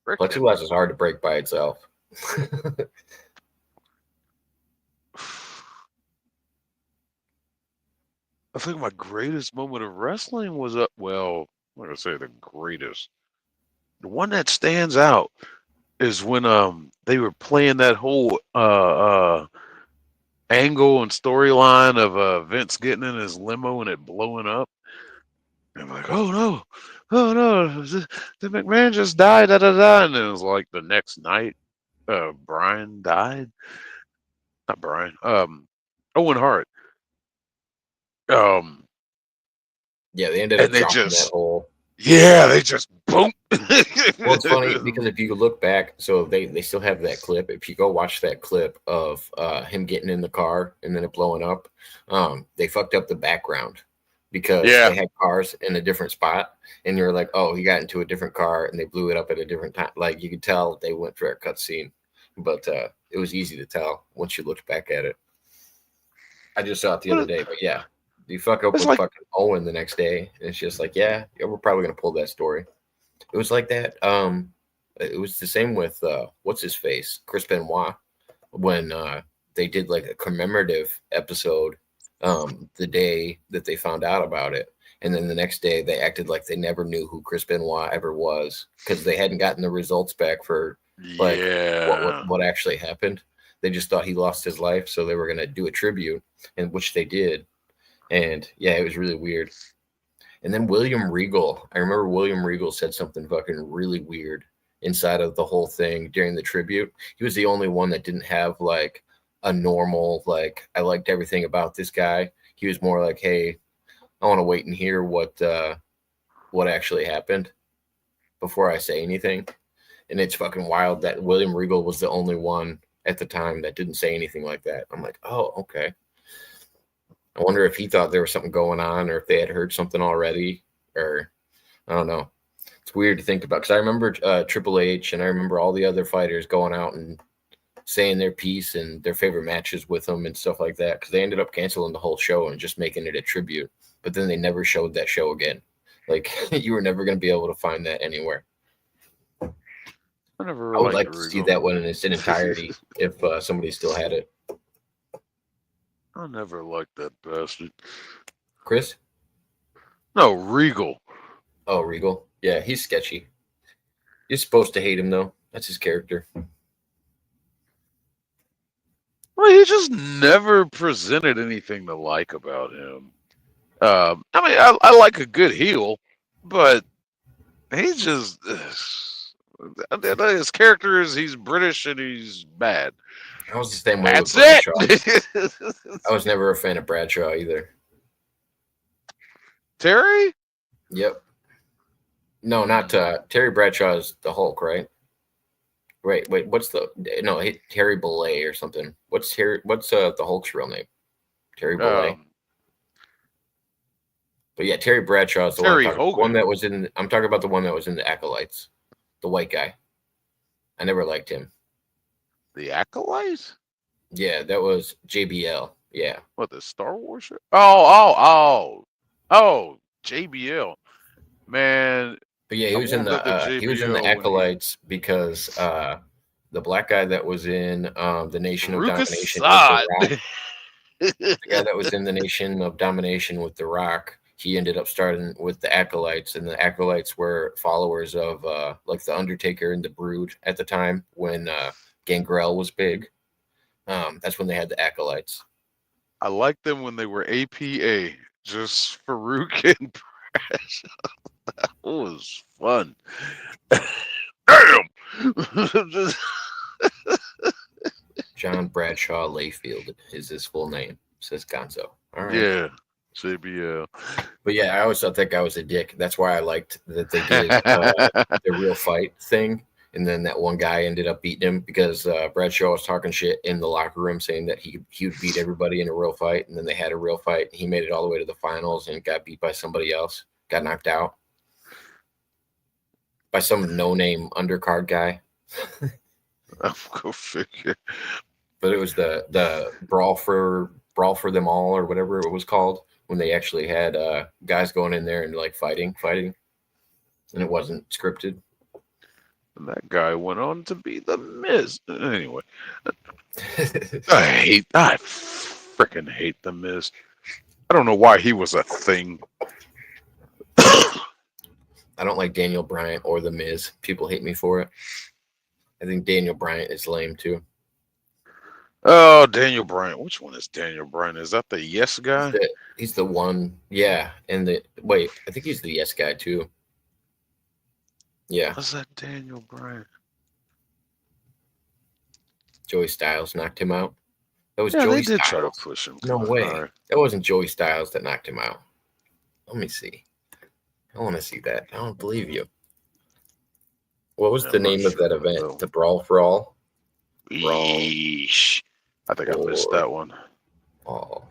Plexiglass is hard to break by itself. I think my greatest moment of wrestling was I'm not gonna say the greatest. The one that stands out is when they were playing that whole angle and storyline of Vince getting in his limo and it blowing up. And I'm like, oh no, the McMahon just died, and then it was like the next night, Brian died. Not Brian, Owen Hart. Yeah, they ended up dropping that whole. Yeah, they just boom. Well, it's funny because if you look back, so they still have that clip. If you go watch that clip of him getting in the car and then it blowing up, they fucked up the background because they had cars in a different spot, and you're like, oh, he got into a different car and they blew it up at a different time. Like you could tell they went for a cutscene, but it was easy to tell once you looked back at it. I just saw it the other day, but yeah. You fuck up with fucking Owen the next day, and it's just like, yeah, we're probably gonna pull that story. It was like that. It was the same with what's his face, Chris Benoit, when they did like a commemorative episode the day that they found out about it, and then the next day they acted like they never knew who Chris Benoit ever was because they hadn't gotten the results back for like what actually happened. They just thought he lost his life, so they were gonna do a tribute, and which they did. And yeah, it was really weird. And then William Regal, I remember William Regal said something fucking really weird inside of the whole thing during the tribute. He was the only one that didn't have like a normal, like, I liked everything about this guy. He was more like, hey, I want to wait and hear what actually happened before I say anything. And it's fucking wild that William Regal was the only one at the time that didn't say anything like that. I'm like, oh, okay. I wonder if he thought there was something going on, or if they had heard something already, or I don't know. It's weird to think about because I remember Triple H and I remember all the other fighters going out and saying their piece and their favorite matches with them and stuff like that, because they ended up canceling the whole show and just making it a tribute. But then they never showed that show again. Like you were never going to be able to find that anywhere. I would like to see that one in its entirety if somebody still had it. I never liked that bastard. Chris? No, Regal. Oh, Regal. Yeah, he's sketchy. You're supposed to hate him, though. That's his character. Well, he just never presented anything to like about him. I mean, I like a good heel, but he just his character is he's British and he's bad. I was the same way That's with Bradshaw. it. I was never a fan of Bradshaw either. Terry? Yep. No, not Terry Bradshaw is the Hulk, right? Wait, what's Terry Bollea or something? What's the Hulk's real name? Terry Bollea. But yeah, Terry Bradshaw is the one that was in. I'm talking about the one that was in the Acolytes, the white guy. I never liked him. The Acolytes? Yeah, that was JBL. Yeah. What, the Star Wars show? Oh, JBL. Man. But yeah, he was in the Acolytes because the black guy that was in the Nation of Domination with The Rock, the guy that was in the Nation of Domination with The Rock, he ended up starting with the Acolytes, and the Acolytes were followers of like the Undertaker and the Brood at the time when Gangrel was big. That's when they had the Acolytes. I liked them when they were APA, just Farouk and Bradshaw. That was fun. Damn. John Bradshaw Layfield is his full name, says Gonzo. All right. Yeah, JBL. But yeah, I always thought that guy was a dick. That's why I liked that they did the real fight thing. And then that one guy ended up beating him because Bradshaw was talking shit in the locker room saying that he would beat everybody in a real fight. And then they had a real fight. He made it all the way to the finals and got beat by somebody else, got knocked out by some no-name undercard guy. Go figure. But it was the brawl for them all or whatever it was called when they actually had guys going in there and like fighting, and it wasn't scripted. And that guy went on to be the Miz. Anyway, I freaking hate the Miz. I don't know why he was a thing. I don't like Daniel Bryan or the Miz. People hate me for it. I think Daniel Bryan is lame too. Oh, Daniel Bryan. Which one is Daniel Bryan? Is that the Yes guy? He's the one. Yeah. And I think he's the Yes guy too. Yeah. Was that Daniel Bryan? Joey Styles knocked him out. That was Yeah, Joey they did Styles. try to push him. No way. Right. That wasn't Joey Styles that knocked him out. Let me see. I want to see that. I don't believe you. What was the name of that event? The Brawl for All? Yeesh. I think I missed that one. Oh.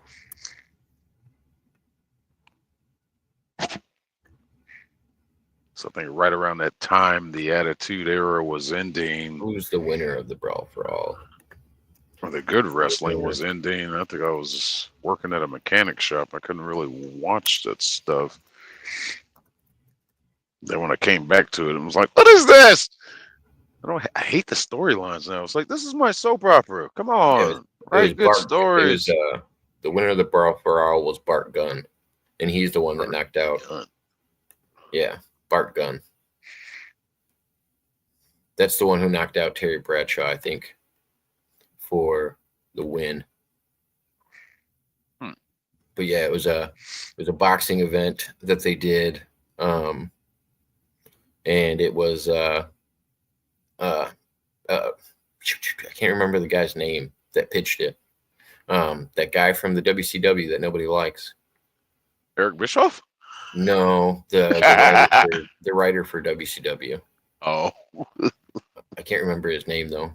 So I think right around that time, the Attitude Era was ending. Who's the winner of the Brawl for All? Or the good wrestling was ending. I think I was working at a mechanic shop. I couldn't really watch that stuff. Then when I came back to it, it was like, what is this? I hate the storylines now. It's like, this is my soap opera. Come on. Write good stories. The winner of the Brawl for All was Bart Gunn. And he's the one that knocked out. Yeah, Bart Gunn. That's the one who knocked out Terry Bradshaw, I think, for the win. But yeah, it was a boxing event that they did. And it was I can't remember the guy's name that pitched it. That guy from the WCW that nobody likes. Eric Bischoff? No, the writer for WCW. Oh. I can't remember his name though.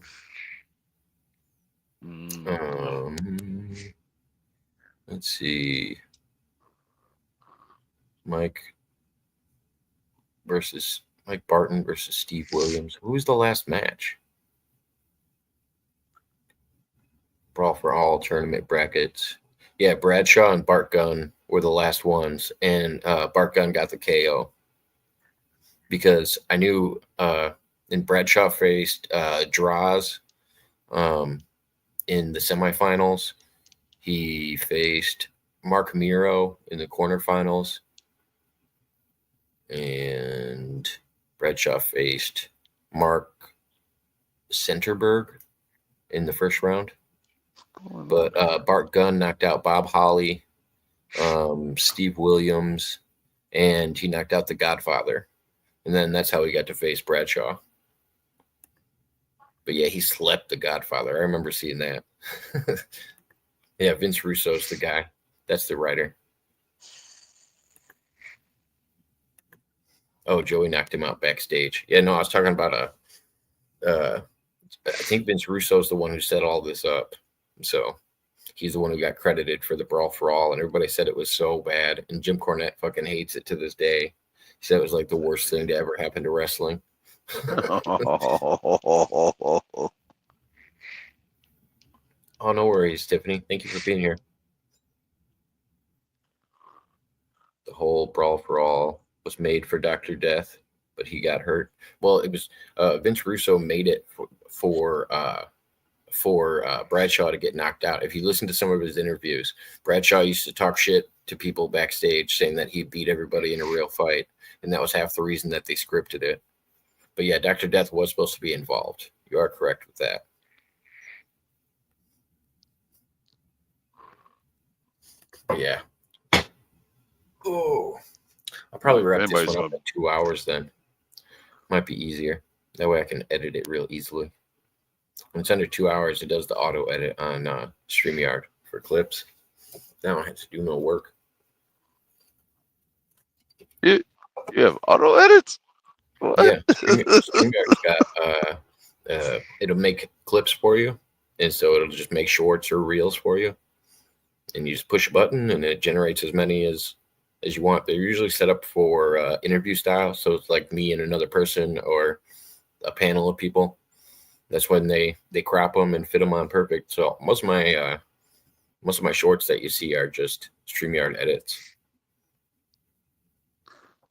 Let's see. Mike Barton versus Steve Williams. Who was the last match? Brawl for All tournament brackets. Yeah, Bradshaw and Bart Gunn were the last ones, and Bart Gunn got the KO because I knew and Bradshaw faced Draws in the semifinals. He faced Mark Miro in the quarterfinals, and Bradshaw faced Mark Centerberg in the first round. But Bart Gunn knocked out Bob Holly, Steve Williams, and he knocked out the Godfather. And then that's how he got to face Bradshaw. But yeah, he slept the Godfather. I remember seeing that. Yeah, Vince Russo's the guy. That's the writer. Oh, Joey knocked him out backstage. Yeah, no, I was talking about I think Vince Russo's the one who set all this up. So he's the one who got credited for the Brawl for All, and everybody said it was so bad. And Jim Cornette fucking hates it to this day. He said it was like the worst thing to ever happen to wrestling. Oh, no worries, Tiffany. Thank you for being here. The whole Brawl for All was made for Dr. Death, but he got hurt. Well, it was Vince Russo made it for Bradshaw to get knocked out. If you listen to some of his interviews, Bradshaw used to talk shit to people backstage saying that he beat everybody in a real fight, and that was half the reason that they scripted it. But yeah, Dr. Death was supposed to be involved. You are correct with that. But yeah. Oh, I'll probably wrap this one up at 2 hours then. Might be easier. That way I can edit it real easily. When it's under 2 hours, it does the auto edit on StreamYard for clips. Now I have to do no work. You have auto edits? What? Yeah, StreamYard's got it'll make clips for you, and so it'll just make shorts or reels for you. And you just push a button, and it generates as many as you want. They're usually set up for interview style, so it's like me and another person or a panel of people. That's when they crop them and fit them on perfect. So most of my shorts that you see are just StreamYard edits.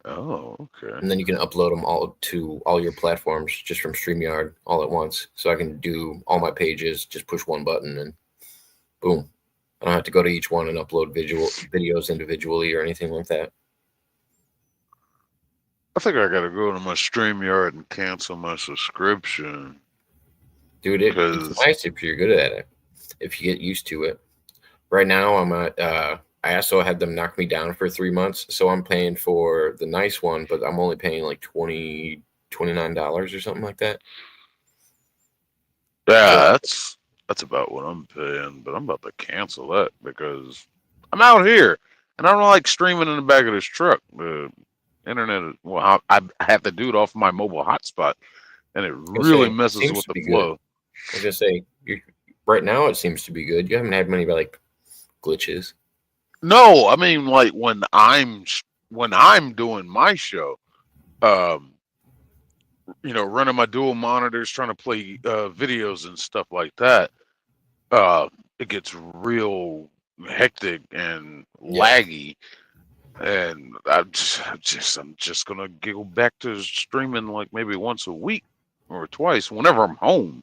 Oh, okay. And then you can upload them all to all your platforms just from StreamYard all at once. So I can do all my pages, just push one button, and boom. I don't have to go to each one and upload videos individually or anything like that. I think I gotta go to my StreamYard and cancel my subscription. Dude, it's nice if you're good at it, if you get used to it. Right now, I'm at, I also had them knock me down for 3 months, so I'm paying for the nice one, but I'm only paying like $29 or something like that. Yeah, that's about what I'm paying, but I'm about to cancel that because I'm out here and I don't like streaming in the back of this truck. The internet, well, I have to do it off my mobile hotspot, and it really messes with the flow. I was gonna say, right now it seems to be good. You haven't had many like glitches. No, I mean like when I'm doing my show, running my dual monitors, trying to play videos and stuff like that. It gets real hectic and laggy, and I'm just gonna go back to streaming like maybe once a week or twice whenever I'm home.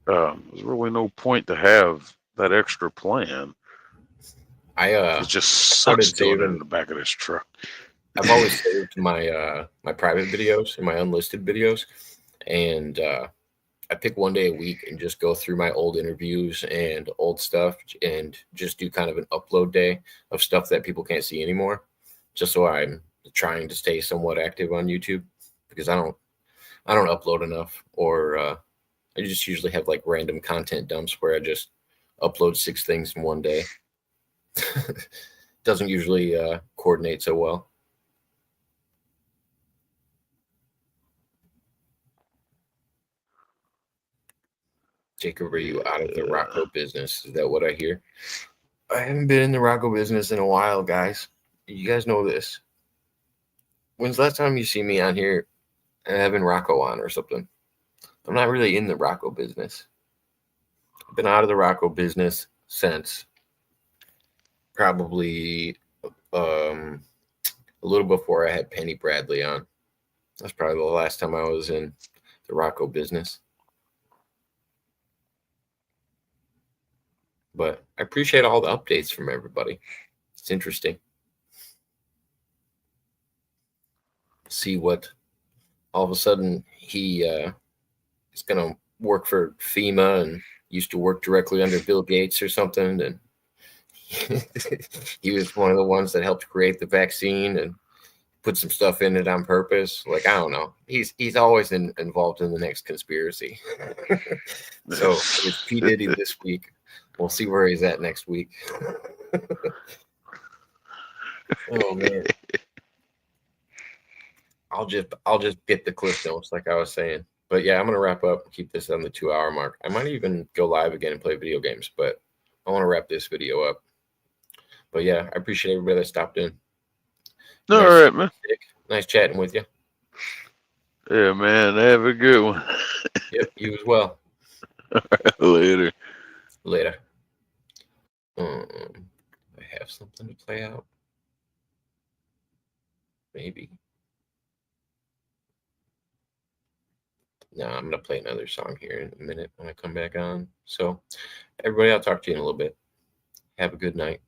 There's really no point to have that extra plan. It just sucks doing it in the back of this truck. I've always saved my my private videos and my unlisted videos, and I pick one day a week and just go through my old interviews and old stuff, and just do kind of an upload day of stuff that people can't see anymore, just so I'm trying to stay somewhat active on YouTube, because I don't upload enough, or I just usually have like random content dumps where I just upload 6 things in one day. Doesn't usually coordinate so well. Jacob, are you out of the Rocco business? Is that what I hear? I haven't been in the Rocco business in a while, guys. You guys know this. When's the last time you see me on here having Rocco on or something? I'm not really in the Rocco business. I've been out of the Rocco business since probably a little before I had Penny Bradley on. That's probably the last time I was in the Rocco business. But I appreciate all the updates from everybody. It's interesting. See what all of a sudden he is going to work for FEMA and used to work directly under Bill Gates or something. And he was one of the ones that helped create the vaccine and put some stuff in it on purpose. Like, I don't know. He's always involved in the next conspiracy. So it's P. Diddy this week. We'll see where he's at next week. Oh man. I'll just get the cliff notes like I was saying. But yeah, I'm gonna wrap up and keep this on the 2-hour mark. I might even go live again and play video games, but I want to wrap this video up. But yeah, I appreciate everybody that stopped in. All right, man. Nice chatting with you. Yeah, man. Have a good one. Yep, you as well. Later. Later. I have something to play out. Maybe. No, I'm going to play another song here in a minute when I come back on. So, everybody, I'll talk to you in a little bit. Have a good night.